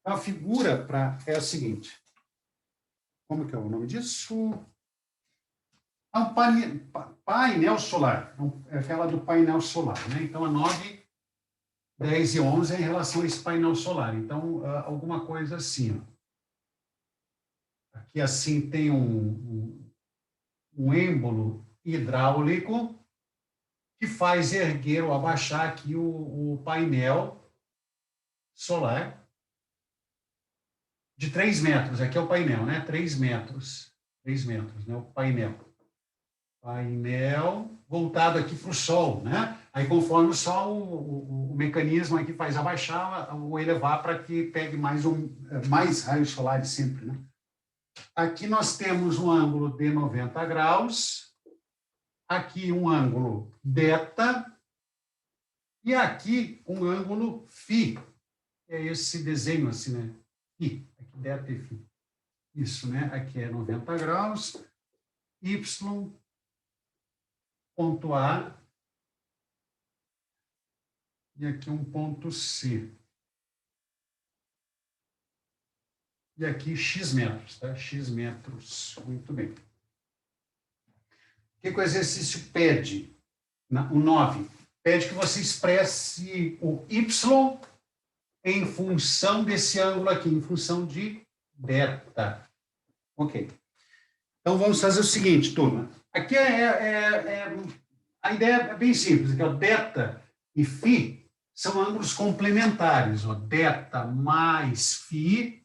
A figura é a seguinte. Como que é o nome disso? É um painel solar. É aquela do painel solar. Né? Então, a 9, 10 e 11 é em relação a esse painel solar. Então, alguma coisa assim. Ó. Aqui, assim, tem um êmbolo hidráulico que faz erguer ou abaixar aqui o painel solar. de 3 metros. Aqui é o painel, né? 3 metros. 3 metros, né? O painel. Painel voltado aqui para o Sol, né? Aí, conforme o Sol, o mecanismo aqui faz abaixar ou elevar para que pegue mais raios solares sempre, né? Aqui nós temos um ângulo de 90 graus, aqui um ângulo θ, e aqui um ângulo φ. É esse desenho assim, né? Φ, aqui θ e φ. Isso, né? Aqui é 90 graus, y, ponto A, e aqui um ponto C. E aqui x metros, tá? X metros, muito bem. O que o exercício pede? O 9. Pede que você expresse o y em função desse ângulo aqui, em função de θ. Ok. Então, vamos fazer o seguinte, turma. Aqui a ideia é bem simples. Aqui, ó, θ e φ são ângulos complementares. Ó, θ mais φ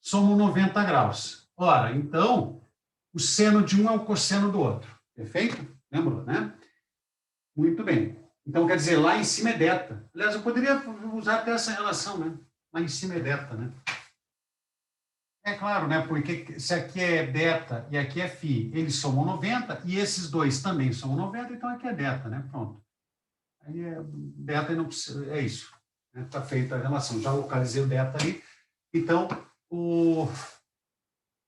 somam 90 graus. Ora, então, o seno de um é o cosseno do outro. Perfeito? Lembrou, né? Muito bem. Então, quer dizer, lá em cima é θ. Aliás, eu poderia usar até essa relação, né? Lá em cima é θ, né? É claro, né? Porque se aqui é θ e aqui é φ, eles somam 90, e esses dois também somam 90, então aqui é θ, né? Pronto. Aí θ não precisa, é isso. Está feita a relação. Já localizei o θ ali. Então, o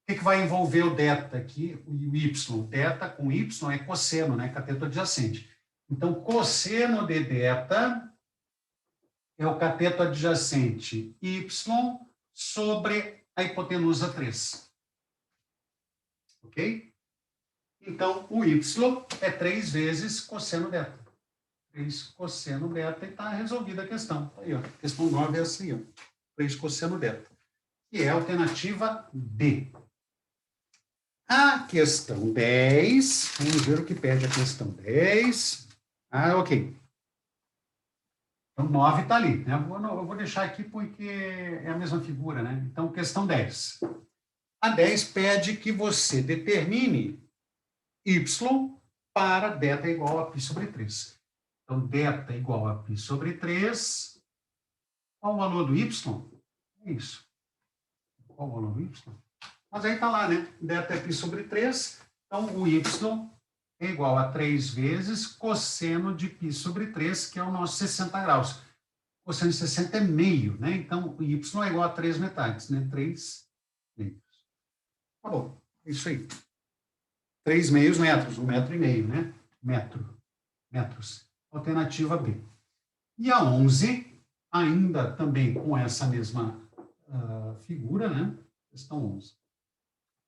que vai envolver o θ aqui? O y. Θ com y é cosseno, né? Cateto adjacente. Então, cosseno de θ é o cateto adjacente y sobre a hipotenusa 3. Ok? Então, o y é 3 vezes cosseno θ. 3 cosseno θ, e está resolvida a questão. Aí, ó, questão 9 é assim, ó. 3 cosseno θ. Que é a alternativa D. A questão 10, vamos ver o que pede a questão 10. Ah, ok. Então, 9 está ali, né? Eu vou deixar aqui porque é a mesma figura, né? Então, questão 10. A 10 pede que você determine y para θ igual a π sobre 3. Então, θ igual a π sobre 3. Qual o valor do y? É isso. Qual o valor do y? Mas aí está lá, né? Θ é π sobre 3. Então, o y é igual a 3 vezes cosseno de π sobre 3, que é o nosso 60 graus. Cosseno de 60 é meio, né? Então, o y é igual a 3 metades, né? 3 meios. Tá bom, é isso aí. 3 meios metros, 1,5 metro, né? Metros. Alternativa B. E a 11, ainda também com essa mesma figura, né? Questão 11.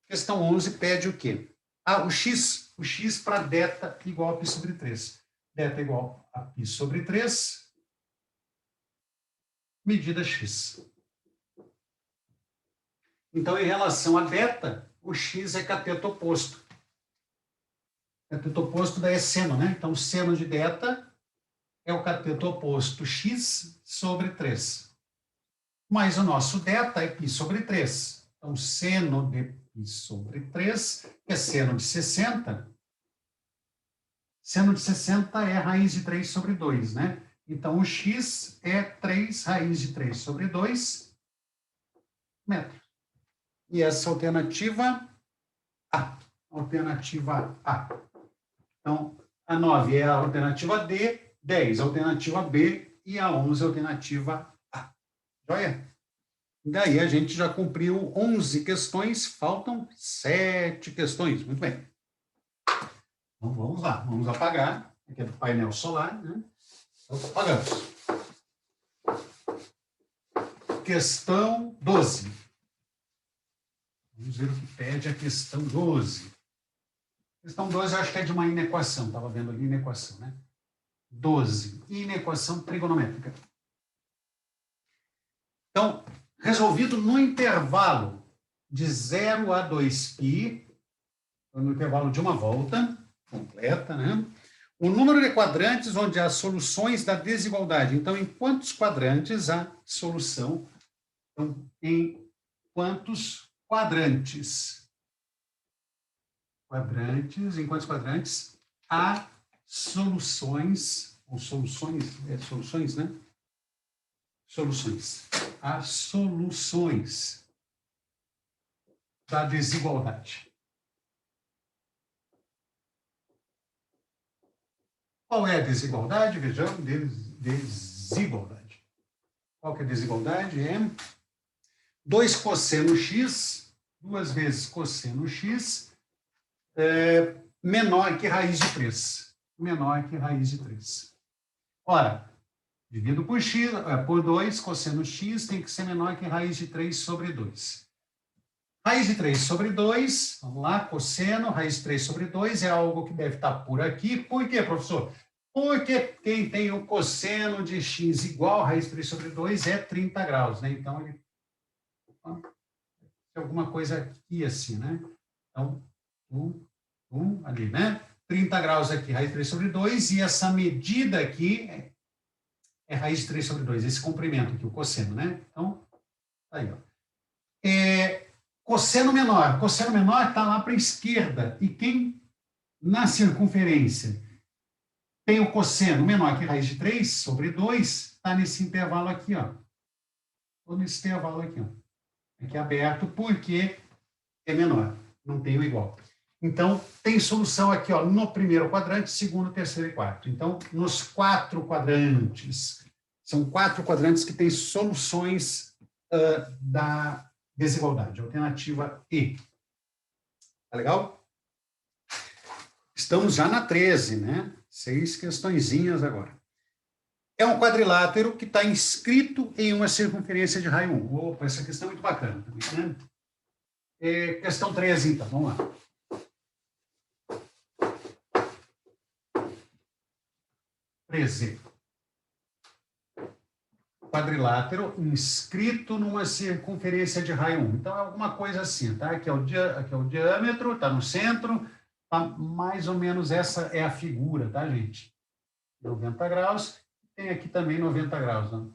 Questão 11 pede o quê? O x para θ igual a π sobre 3. Θ igual a π sobre 3, medida x. Então, em relação a θ, o x é cateto oposto. Cateto oposto daí é seno, né? Então, seno de θ é o cateto oposto x sobre 3. Mas o nosso θ é π sobre 3. Então, seno de π sobre 3, que é seno de 60. Seno de 60 é raiz de 3 sobre 2, né? Então, o x é 3 raiz de 3 sobre 2 metros. E essa alternativa A. Alternativa A. Então, a 9 é a alternativa D, 10 a alternativa B e a 11 a alternativa A. Joia? Daí a gente já cumpriu 11 questões, faltam 7 questões. Muito bem. Então, vamos lá, vamos apagar. Aqui é do painel solar, né? Então, apagamos. Questão 12. Vamos ver o que pede a questão 12. Questão 12 eu acho que é de uma inequação, estava vendo ali inequação, né? 12, inequação trigonométrica. Então, resolvido no intervalo de 0 a 2π, no intervalo de uma volta completa, né? O número de quadrantes onde há soluções da desigualdade. Então, em quantos quadrantes há solução? Então, em quantos quadrantes? Em quantos quadrantes há soluções, ou soluções, né? Soluções. Há soluções da desigualdade. Qual é a desigualdade? Vejamos, desigualdade. Qual que é a desigualdade? É 2 cosseno x, 2 vezes cosseno x, menor que raiz de 3. Menor que raiz de 3. Ora, dividido por x, por 2, cosseno x tem que ser menor que raiz de 3 sobre 2. Raiz de 3 sobre 2, vamos lá, cosseno, raiz de 3 sobre 2 é algo que deve estar por aqui. Por quê, professor? Porque quem tem o cosseno de x igual a raiz de 3 sobre 2 é 30 graus, né? Então, ele tem alguma coisa aqui assim, né? Então, ali, né? 30 graus aqui, raiz de 3 sobre 2, e essa medida aqui é raiz de 3 sobre 2, esse comprimento aqui, o cosseno, né? Então, tá aí, ó. Cosseno menor está lá para a esquerda. E quem na circunferência tem o cosseno menor que raiz de 3 sobre 2, está nesse intervalo aqui, ó. Ou nesse intervalo aqui, ó. Aqui aberto, porque é menor, não tem o igual. Então, tem solução aqui, ó, no primeiro quadrante, segundo, terceiro e quarto. Então, nos 4 quadrantes, são 4 quadrantes que têm soluções da desigualdade. Alternativa E. Tá legal? Estamos já na 13, né? 6 questõezinhas agora. É um quadrilátero que está inscrito em uma circunferência de raio 1. Opa, essa questão é muito bacana também, né? Questão 13, então, vamos lá. Quadrilátero inscrito numa circunferência de raio 1. Então, é alguma coisa assim, tá? Aqui é o diâmetro, está no centro, tá? Mais ou menos essa é a figura, tá, gente? 90 graus. Tem aqui também 90 graus, né?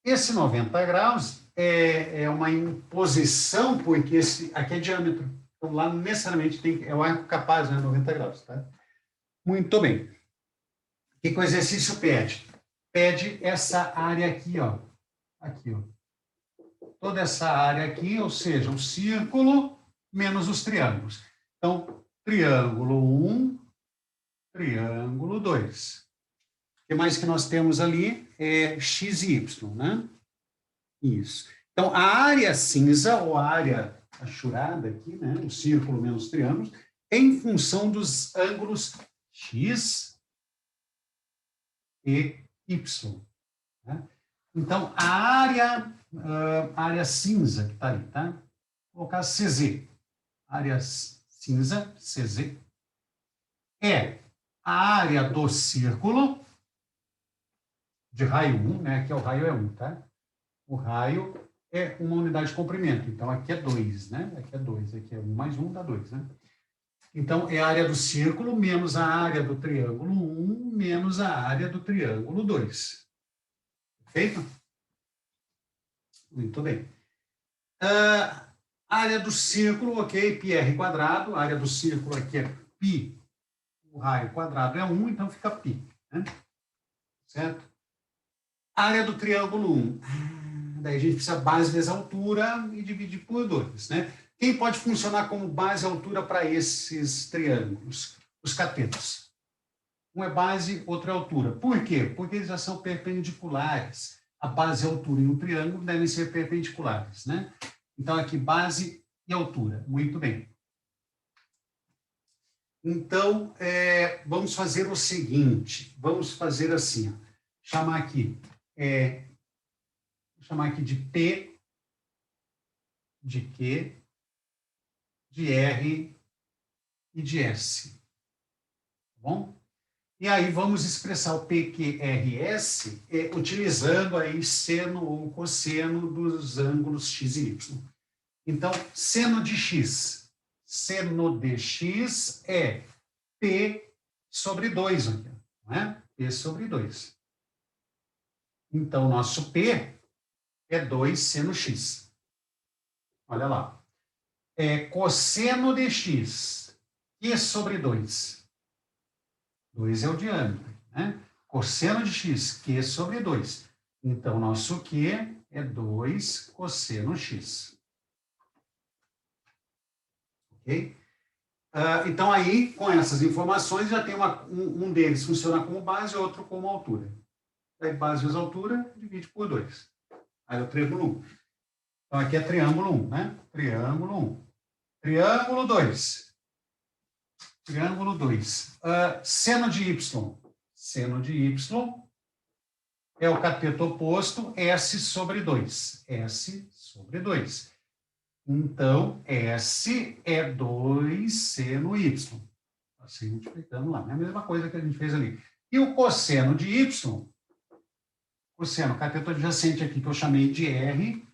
Esse 90 graus é uma imposição, porque aqui é diâmetro. Então, lá necessariamente é o arco capaz, né? 90 graus, tá? Muito bem. O que o exercício pede? Pede essa área aqui, ó. Aqui, ó. Toda essa área aqui, ou seja, um círculo menos os triângulos. Então, triângulo 1, triângulo 2. O que mais que nós temos ali é x e y, né? Isso. Então, a área cinza, ou a área achurada aqui, né? O círculo menos os triângulos, é em função dos ângulos x e y. Né? Então, a área cinza que está ali, tá? Vou colocar CZ. Área cinza, CZ, é a área do círculo de raio 1, né? Aqui o raio é 1, tá? O raio é uma unidade de comprimento. Então, aqui é 2, né? Aqui é 2, aqui é 1 mais 1 dá 2, né? Então, é a área do círculo menos a área do triângulo 1 menos a área do triângulo 2. Perfeito? Muito bem. Área do círculo, ok, πr quadrado. A área do círculo aqui é π. O raio quadrado é 1, então fica π. Né? Certo? Área do triângulo 1. Daí a gente precisa base vezes altura e dividir por 2. Né? Quem pode funcionar como base e altura para esses triângulos? Os catetos. Um é base, outro é altura. Por quê? Porque eles já são perpendiculares. A base e a altura em um triângulo devem ser perpendiculares. Né? Então, aqui, base e altura. Muito bem. Então, vamos fazer o seguinte. Vamos fazer assim. Ó. Chamar aqui de P, de Q, de R e de S. Tá bom? E aí vamos expressar o PQRS utilizando aí seno ou cosseno dos ângulos x e y. Então, seno de x é P sobre 2, não é? P sobre 2. Então, nosso P é 2 seno x. Olha lá. Cosseno de x, Q sobre 2. 2 é o diâmetro, né? Cosseno de x, Q sobre 2. Então, nosso Q é 2 cosseno x. Ok? Então, aí, com essas informações, já tem um deles funciona como base, outro como altura. Aí, base vezes altura, divide por 2. Aí, é o triângulo 1. Então, aqui é triângulo 1, né? Triângulo 1. Triângulo 2. Triângulo 2. Seno de y. Seno de y é o cateto oposto, S sobre 2. S sobre 2. Então, S é 2 seno y. Assim, multiplicando lá. É a mesma coisa que a gente fez ali. E o cosseno de y, cosseno, cateto adjacente aqui, que eu chamei de R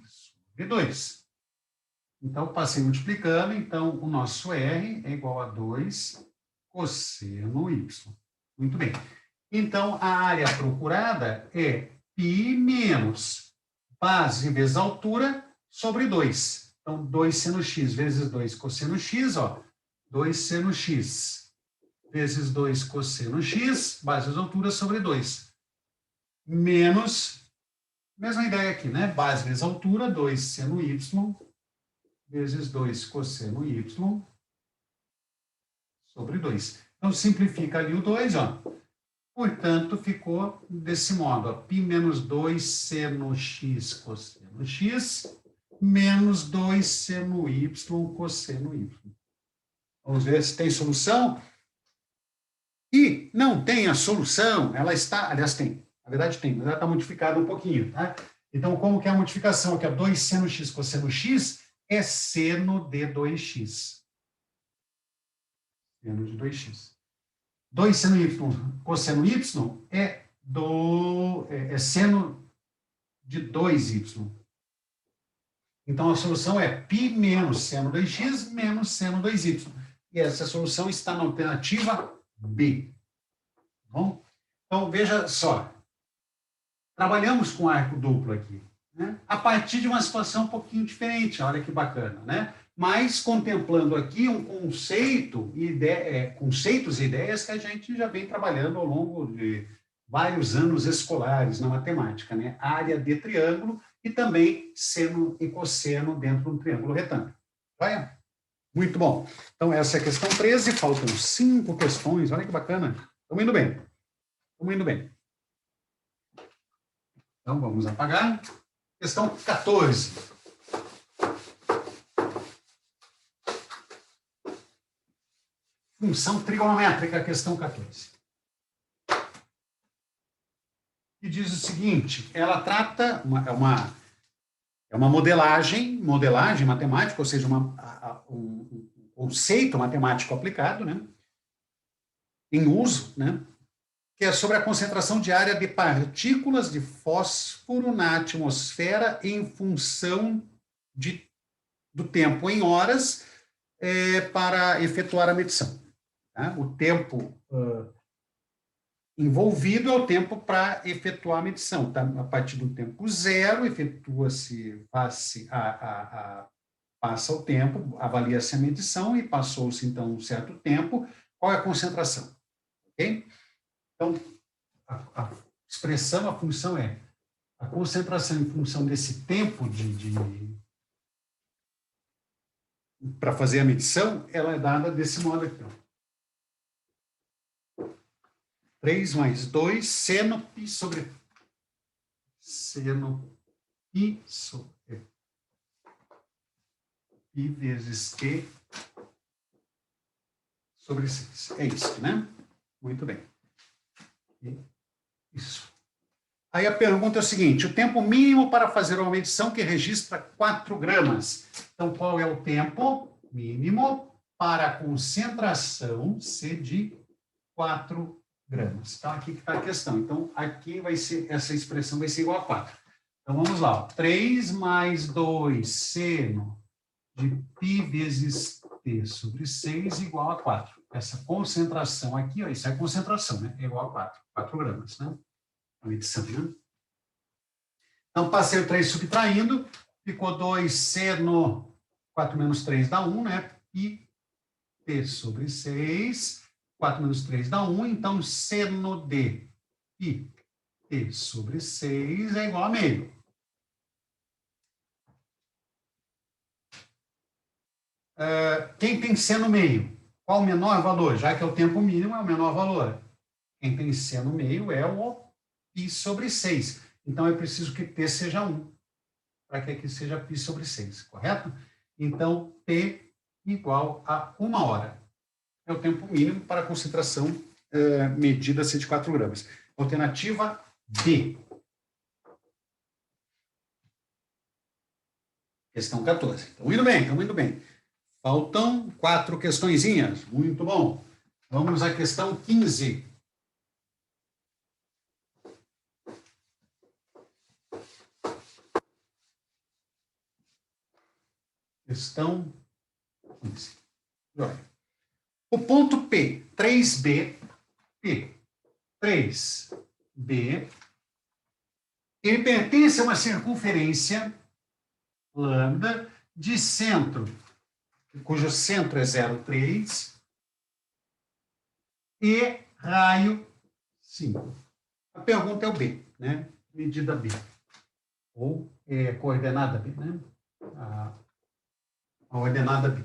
sobre 2. Então, passei multiplicando. Então, o nosso R é igual a 2 cosseno y. Muito bem. Então, a área procurada é π menos base vezes altura sobre 2. Então, 2 seno x vezes 2 cosseno x, ó. 2 seno x vezes 2 cosseno x, base vezes altura sobre 2. Menos, mesma ideia aqui, né? Base vezes altura, 2 seno y vezes 2 cosseno y sobre 2. Então, simplifica ali o 2, ó. Portanto, ficou desse modo, ó, π menos 2 seno x cosseno x menos 2 seno y cosseno y. Vamos ver se tem solução. E não tem a solução, ela está, aliás, tem, na verdade tem, mas ela está modificada um pouquinho, tá? Então, como que é a modificação? Aqui, ó, 2 seno x cosseno x é seno de 2x. Seno de 2x. 2 seno y cosseno y é seno de 2y. Então, a solução é π menos seno 2x menos seno 2y. E essa solução está na alternativa B. Bom? Então, veja só. Trabalhamos com arco duplo aqui, né? A partir de uma situação um pouquinho diferente. Olha que bacana, né? Mas contemplando aqui um conceito, conceitos e ideias que a gente já vem trabalhando ao longo de vários anos escolares na matemática, né? Área de triângulo e também seno e cosseno dentro de um triângulo retângulo. Vai? Muito bom. Então, essa é a questão 13, faltam 5 questões, olha que bacana. Estamos indo bem. Estamos indo bem. Então, vamos apagar. Questão 14. Função trigonométrica, questão 14. E diz o seguinte, ela trata, é uma modelagem matemática, ou seja, um conceito matemático aplicado, né, em uso, né, que é sobre a concentração diária de partículas de fósforo na atmosfera em função do tempo em horas para efetuar a medição. Tá? O tempo envolvido é o tempo para efetuar a medição. Tá? A partir do tempo zero, efetua-se, passa o tempo, avalia-se a medição e passou-se, então, um certo tempo. Qual é a concentração? Ok? Então, a expressão, a função é a concentração em função desse tempo para fazer a medição, ela é dada desse modo aqui, ó. 3 mais 2, seno π sobre π vezes Q sobre 6. É isso, né? Muito bem. Isso. Aí a pergunta é o seguinte, o tempo mínimo para fazer uma medição que registra 4 gramas. Então, qual é o tempo mínimo para a concentração C de 4 gramas? Então, aqui que está a questão. Então, aqui vai ser, essa expressão vai ser igual a 4. Então, vamos lá. 3 mais 2 seno de π vezes T sobre 6 igual a 4. Essa concentração aqui, ó, isso é concentração, né? É igual a 4 gramas, né? A medição, né? Então, passei o 3 subtraindo, ficou 2c no 4 menos 3 dá 1, né? E t sobre 6, 4 menos 3 dá 1, então c no d e t sobre 6 é igual a meio. Quem tem c no meio? Qual o menor valor? Já que é o tempo mínimo, é o menor valor. Quem tem c no meio é o π sobre 6. Então, é preciso que t seja 1, para que aqui seja π sobre 6, correto? Então, t igual a 1 hora. É o tempo mínimo para a concentração medida a 104 gramas. Alternativa D. Questão 14. Estão indo bem, estão indo bem. Faltam 4 questõezinhas. Muito bom. Vamos à questão 15. Questão 15. Joia. O ponto P, 3B, P, 3B, ele pertence a uma circunferência lambda de centro, cujo centro é 0,3 e raio 5. A pergunta é o B, né? Medida B. Ou coordenada B, né? A ordenada B.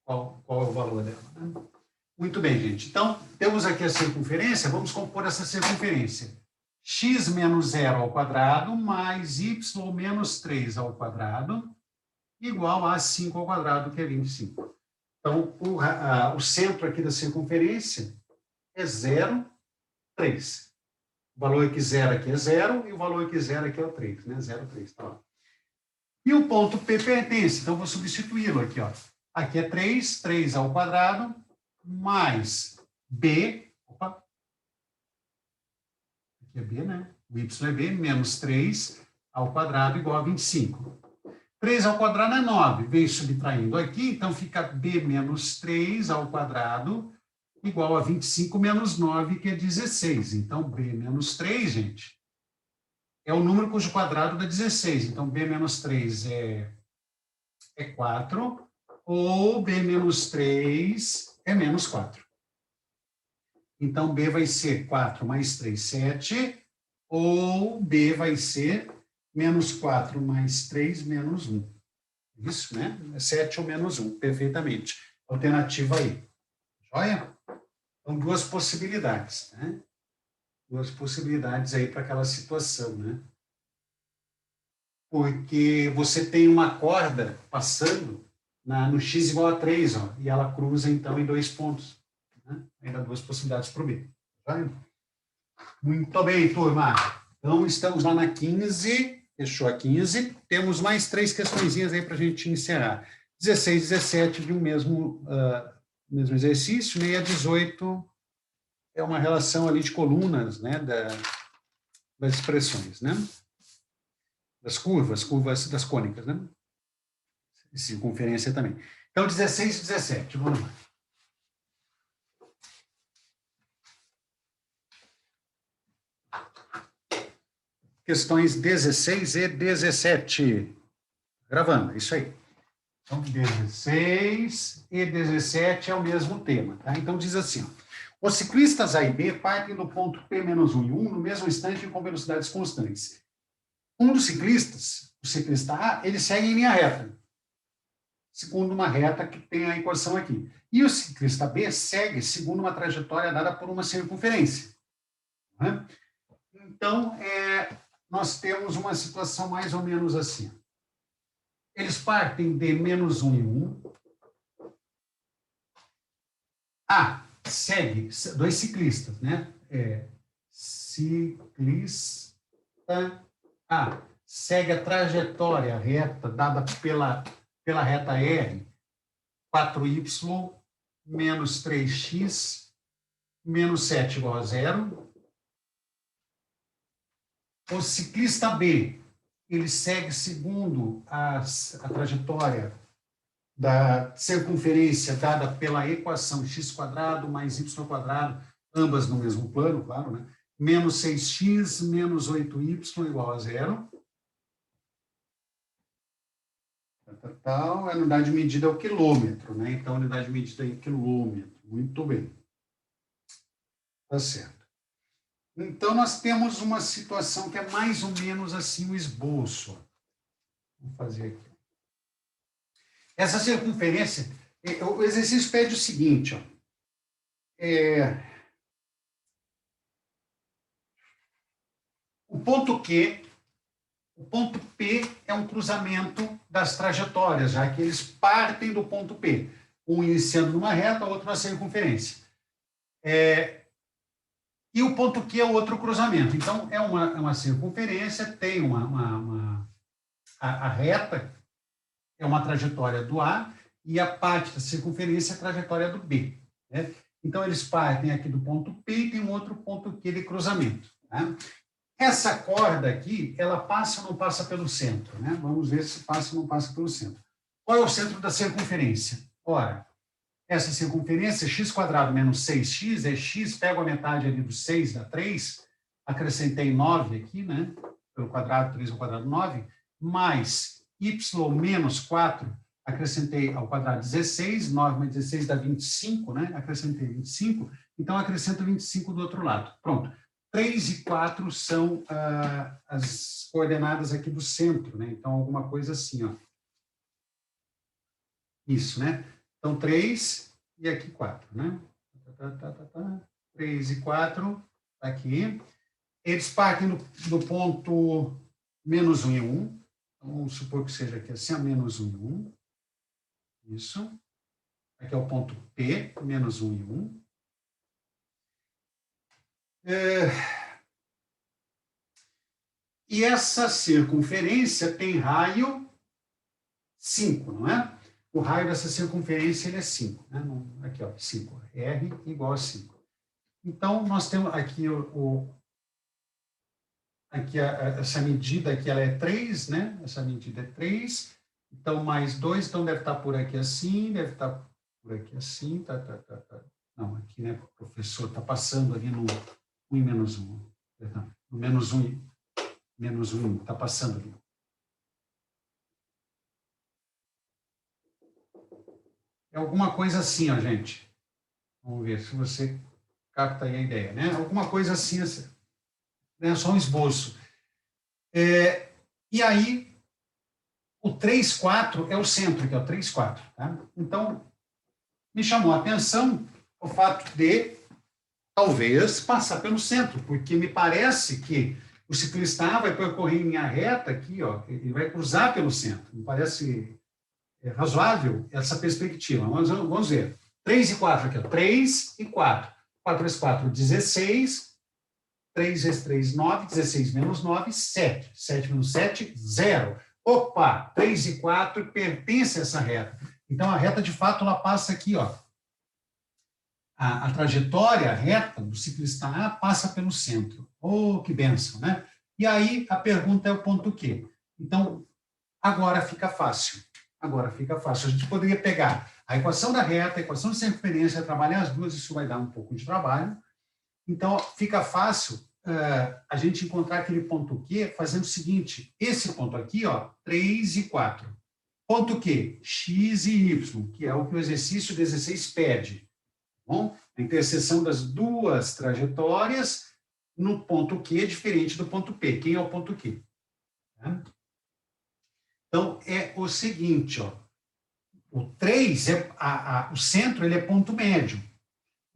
Qual é o valor dela, né? Muito bem, gente. Então, temos aqui a circunferência, vamos compor essa circunferência. X menos 0 ao quadrado mais y menos 3 ao quadrado igual a 5 ao quadrado, que é 25. Então, o centro aqui da circunferência é 0, 3. O valor que 0 aqui é 0 e o valor que 0 aqui é o 3, né? 0, 3, tá lá. E o ponto P pertence, então vou substituí-lo aqui, ó. Aqui é 3, 3 ao quadrado, mais B, opa, aqui é B, né? O y é B, menos 3 ao quadrado igual a 25. 3 ao quadrado é 9, vem subtraindo aqui, então fica B menos 3 ao quadrado igual a 25 menos 9, que é 16. Então, B menos 3, gente, é o número cujo quadrado dá 16. Então, B menos 3 é 4, ou B menos 3 é menos 4. Então, B vai ser 4 mais 3, 7, ou B vai ser menos 4 mais 3, menos 1. Isso, né? É 7 ou menos 1, perfeitamente. Alternativa aí. Joia? Então, duas possibilidades, né? Duas possibilidades aí para aquela situação, né? Porque você tem uma corda passando no x igual a 3, ó, e ela cruza, então, em 2 pontos. Né? Ainda duas possibilidades para o B. Joia? Muito bem, turma. Então, estamos lá na 15, fechou a 15. Temos mais 3 questõezinhas aí para a gente encerrar. 16, 17 de um mesmo exercício, né? E a 18 é uma relação ali de colunas, né? Das expressões, né? Das curvas das cônicas, né? Circunferência também. Então, 16 e 17, vamos lá. Questões 16 e 17. Gravando, isso aí. Então, 16 e 17 é o mesmo tema, tá? Então, diz assim, ó. Os ciclistas A e B partem do ponto P-1 e 1 no mesmo instante com velocidades constantes. Um dos ciclistas, o ciclista A, ele segue em linha reta, segundo uma reta que tem a equação aqui. E o ciclista B segue segundo uma trajetória dada por uma circunferência. Né? Então, nós temos uma situação mais ou menos assim. Eles partem de menos 1 e 1. A segue, dois ciclistas, né? Ciclista A segue a trajetória reta dada pela reta R, 4y menos 3x menos 7 igual a 0. O ciclista B, ele segue segundo a trajetória da circunferência dada pela equação x² mais y², ambas no mesmo plano, claro, né? Menos 6x menos 8y igual a 0. A unidade de medida é o quilômetro, né? Então, a unidade de medida é em quilômetro. Muito bem. Tá certo. Então, nós temos uma situação que é mais ou menos assim o esboço. Vou fazer aqui. Essa circunferência, o exercício pede o seguinte, ó. O ponto Q, o ponto P é um cruzamento das trajetórias, já que eles partem do ponto P, um iniciando numa reta, outro na circunferência. E o ponto Q é outro cruzamento. Então, é uma circunferência, tem a reta é uma trajetória do A e a parte da circunferência é a trajetória do B. Né? Então, eles partem aqui do ponto P e tem um outro ponto Q de cruzamento. Tá? Essa corda aqui, ela passa ou não passa pelo centro? Né? Vamos ver se passa ou não passa pelo centro. Qual é o centro da circunferência? Ora, essa circunferência, x² menos 6x, é x, pego a metade ali do 6, dá 3, acrescentei 9 aqui, né? Pelo quadrado, 3 ao quadrado, 9, mais y menos 4, acrescentei ao quadrado 16, 9 mais 16 dá 25, né? Acrescentei 25, então acrescento 25 do outro lado. Pronto. 3 e 4 são as coordenadas aqui do centro, né? Então, alguma coisa assim, ó. Isso, né? Então, 3 e aqui 4, né? 3 e 4, aqui. Eles partem do ponto menos 1 e 1. Então, vamos supor que seja aqui assim, menos 1 e 1. Isso. Aqui é o ponto P, menos 1 e 1. E essa circunferência tem raio 5, não é? O raio dessa circunferência ele é 5. Né? Aqui, ó, 5. R igual a 5. Então, nós temos aqui essa medida aqui, ela é 3, né? Essa medida é 3. Então, mais 2, então deve estar por aqui assim, deve estar por aqui assim, tá. Não, aqui, né, o professor está passando ali no 1 e menos 1. Perdão, no menos 1 e menos 1, está passando ali. É alguma coisa assim, ó, gente. Vamos ver se você capta aí a ideia, né? Alguma coisa assim, né? Só um esboço. E aí, o 3, 4 é o centro, que é o 3, 4. Tá? Então, me chamou a atenção o fato de, talvez, passar pelo centro, porque me parece que o ciclista A vai percorrer em linha reta aqui, ó, e vai cruzar pelo centro. Me parece razoável essa perspectiva. Mas vamos ver. 3 e 4 aqui, ó. 3 e 4. 4 vezes 4, 16. 3 vezes 3, 9. 16 menos 9, 7. 7 menos 7, 0. Opa! 3 e 4 pertence a essa reta. Então, a reta, de fato, ela passa aqui, ó. A trajetória reta do ciclista A passa pelo centro. Oh, que bênção, né? E aí, a pergunta é o ponto Q. Então, agora fica fácil. Agora fica fácil. A gente poderia pegar a equação da reta, a equação de circunferência, trabalhar as duas, isso vai dar um pouco de trabalho. Então, fica fácil a gente encontrar aquele ponto Q fazendo o seguinte, esse ponto aqui, ó, 3 e 4. Ponto Q, x e y, que é o que o exercício 16 pede. Bom, a interseção das duas trajetórias no ponto Q é diferente do ponto P. Quem é o ponto Q? Tá? Então, é o seguinte, ó, o 3, o centro, ele é ponto médio.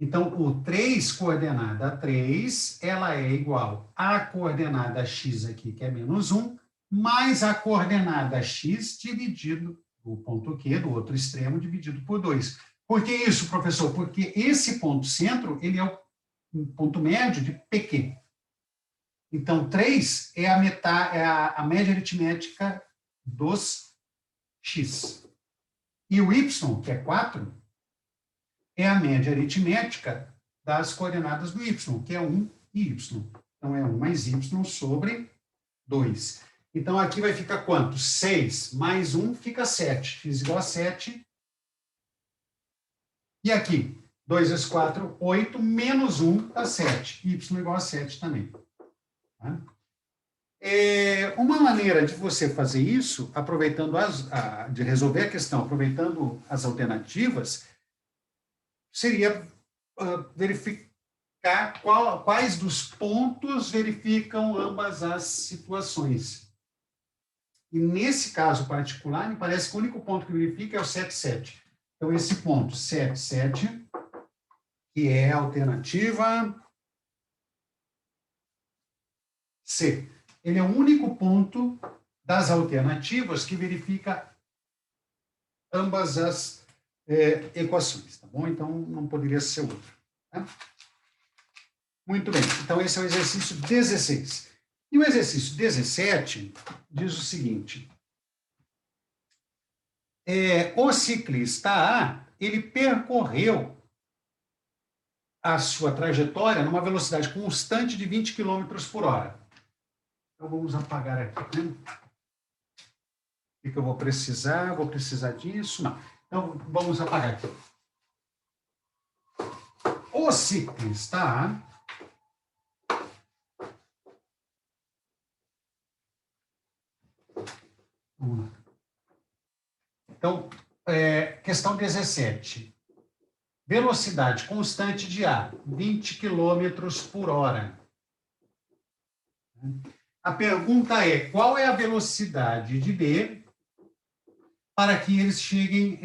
Então, o 3, coordenada 3, ela é igual à coordenada x aqui, que é menos 1, mais a coordenada x dividido, o ponto Q, do outro extremo, dividido por 2. Por que isso, professor? Porque esse ponto centro, ele é o ponto médio de PQ. Então, 3 é a média aritmética dos x. E o y, que é 4, é a média aritmética das coordenadas do y, que é 1 e y. Então, é 1 mais y sobre 2. Então, aqui vai ficar quanto? 6 mais 1 fica 7. X igual a 7. E aqui, 2 vezes 4, 8, menos 1 dá 7. Y igual a 7 também. Tá? Uma maneira de você fazer isso, aproveitando de resolver a questão, aproveitando as alternativas, seria verificar quais dos pontos verificam ambas as situações. E nesse caso particular, me parece que o único ponto que verifica é o 7, 7. Então, esse ponto 7, 7, que é a alternativa C. Ele é o único ponto das alternativas que verifica ambas as equações, tá bom? Então, não poderia ser outro. Tá? Muito bem. Então, esse é o exercício 16. E o exercício 17 diz o seguinte. O ciclista A, ele percorreu a sua trajetória numa velocidade constante de 20 km por hora. Então, vamos apagar aqui, né? O que eu vou precisar? Vou precisar disso? Não. Então, vamos apagar aqui. O ciclista A vamos lá. Então, questão 17. Velocidade constante de A, 20 km por hora. A pergunta é, qual é a velocidade de B para que eles cheguem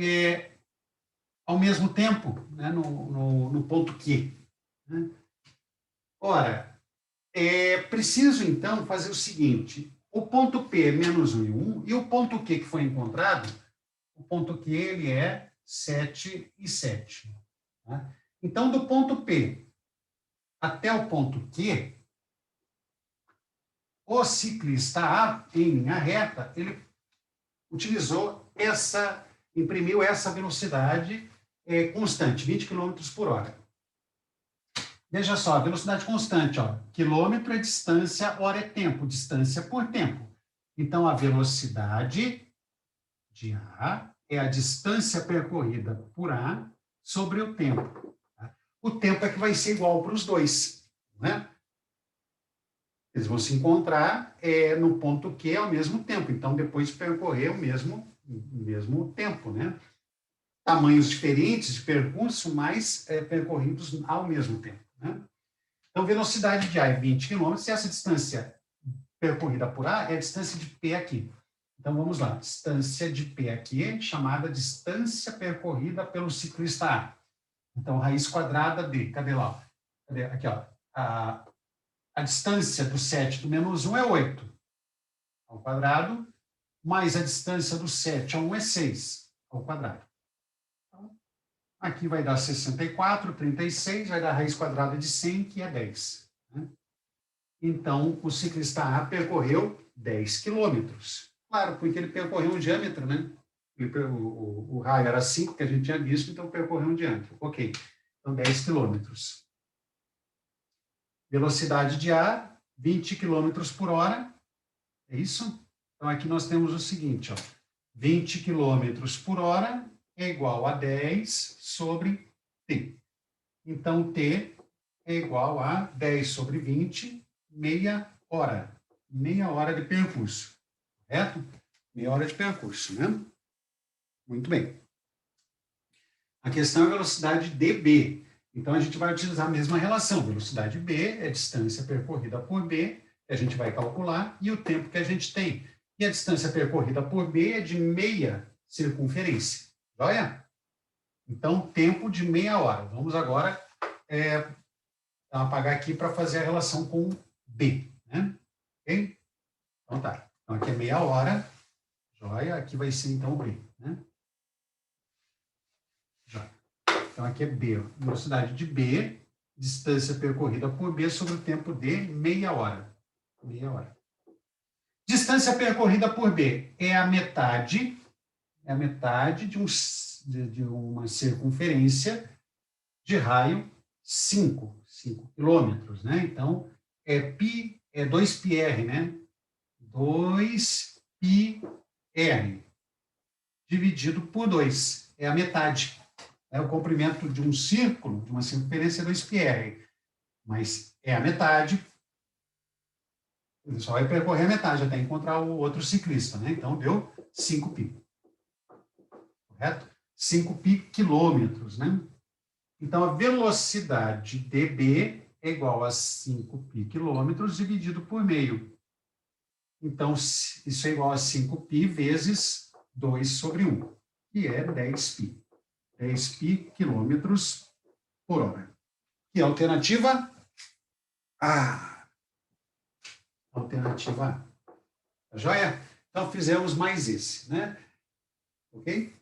ao mesmo tempo, né, no ponto Q? Né? Ora, é preciso, então, fazer o seguinte. O ponto P é menos 1 e 1, e o ponto Q que foi encontrado, o ponto Q ele é 7 e 7. Tá? Então, do ponto P até o ponto Q, o ciclista A, em linha reta, ele imprimiu essa velocidade constante, 20 km por hora. Veja só, a velocidade constante, ó, quilômetro é distância, hora é tempo, distância por tempo. Então, a velocidade de A é a distância percorrida por A sobre o tempo. Tá? O tempo é que vai ser igual para os dois, né? Eles vão se encontrar no ponto Q ao mesmo tempo, então depois percorrer o mesmo tempo, né? Tamanhos diferentes de percurso, mas percorridos ao mesmo tempo, né? Então, velocidade de A é 20 km, e essa distância percorrida por A é a distância de P aqui. Então, vamos lá. Distância de P aqui, chamada distância percorrida pelo ciclista A. Então, raiz quadrada de, cadê lá? Cadê? Aqui, ó. A distância do 7 do menos 1 é 8 ao quadrado, mais a distância do 7 a 1 é 6 ao quadrado. Então, aqui vai dar 64, 36, vai dar a raiz quadrada de 100, que é 10. Né? Então, o ciclista A percorreu 10 quilômetros. Claro, porque ele percorreu um diâmetro, né? O raio era 5, que a gente tinha visto, então percorreu um diâmetro. Ok, então 10 quilômetros. Velocidade de A, 20 km por hora. É isso? Então, aqui nós temos o seguinte, ó. 20 km por hora é igual a 10 sobre T. Então, T é igual a 10 sobre 20, meia hora. Meia hora de percurso. Correto? Meia hora de percurso, né? Muito bem. A questão é a velocidade dB. Então, a gente vai utilizar a mesma relação. Velocidade B é distância percorrida por B, que a gente vai calcular, e o tempo que a gente tem. E a distância percorrida por B é de meia circunferência. Joia? Então, tempo de meia hora. Vamos agora apagar aqui para fazer a relação com B. Né? Ok? Então, tá. Então, aqui é meia hora. Joia? Aqui vai ser, então, B. Né? Joia. Então, aqui é B, velocidade de B, distância percorrida por B sobre o tempo de meia hora. Meia hora. Distância percorrida por B é a metade de uma circunferência de raio 5 quilômetros, né? Então, pi, 2πr, né? 2πr dividido por 2, é a metade. O comprimento de um círculo, de uma circunferência, é 2πr, mas é a metade Ele só vai percorrer a metade até encontrar o outro ciclista, né? Então, deu 5π. Correto? 5π quilômetros, né? Então, a velocidade dB é igual a 5π quilômetros dividido por meio. Então, isso é igual a 5π vezes 2/1, que é 10π. 10π quilômetros por hora. E a alternativa A. Alternativa A. Tá joia? Então, fizemos mais esse, né? Ok?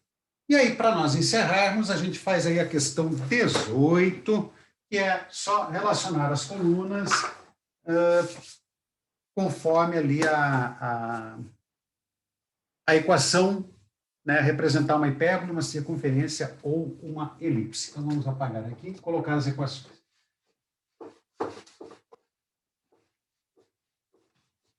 E aí, para nós encerrarmos, a gente faz aí a questão 18, que é só relacionar as colunas conforme ali a equação, né, representar uma hipérbole, uma circunferência ou uma elipse. Então, vamos apagar aqui e colocar as equações.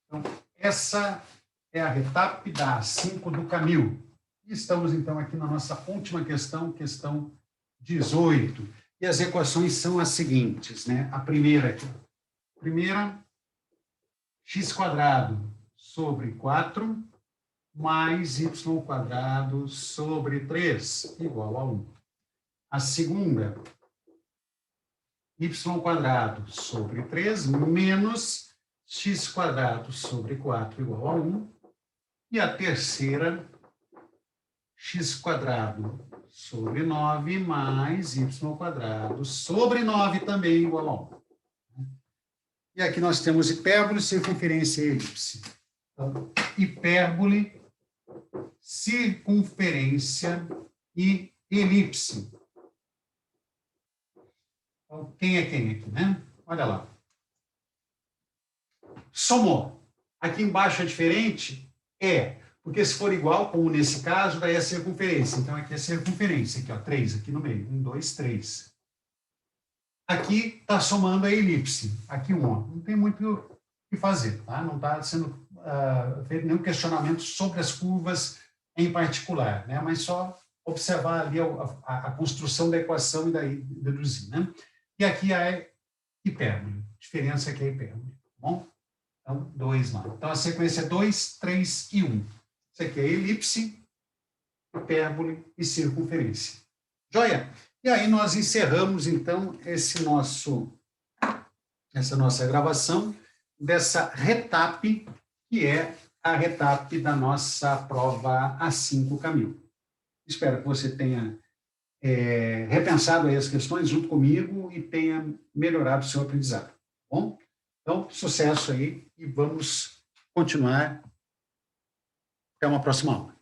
Então, essa é a retap da A5 do Camil. E estamos, então, aqui na nossa última questão, questão 18. E as equações são as seguintes, né? A primeira aqui. Primeira, x² sobre 4 mais y² sobre 3 igual a 1. A segunda, y² sobre 3 menos x² sobre 4 igual a 1. E a terceira, x² sobre 9 mais y² sobre 9 também igual a 1. E aqui nós temos hipérbole, circunferência e elipse. Então, hipérbole, circunferência e elipse. Então, quem é quem aqui, né? Olha lá. Somou. Aqui embaixo é diferente? É. Porque se for igual, como nesse caso, daí é a circunferência. Então, aqui é a circunferência. Aqui, ó, 3 aqui no meio. 1, 2, 3. Aqui está somando a elipse. Aqui 1. Ó. Não tem muito o que fazer, tá? Não está sendo feito nenhum questionamento sobre as curvas em particular, né? Mas só observar ali a construção da equação e daí deduzir, né? E aqui é hipérbole. A diferença aqui é hipérbole, tá bom? Então, 2 lá. Então, a sequência é 2, 3 e 1. Isso aqui é elipse, hipérbole e circunferência. Joia? E aí nós encerramos, então, essa nossa gravação dessa retap, que é a retap da nossa prova A5 Camil. Espero que você tenha repensado aí as questões junto comigo e tenha melhorado o seu aprendizado. Tá bom? Então, sucesso aí e vamos continuar. Até uma próxima aula.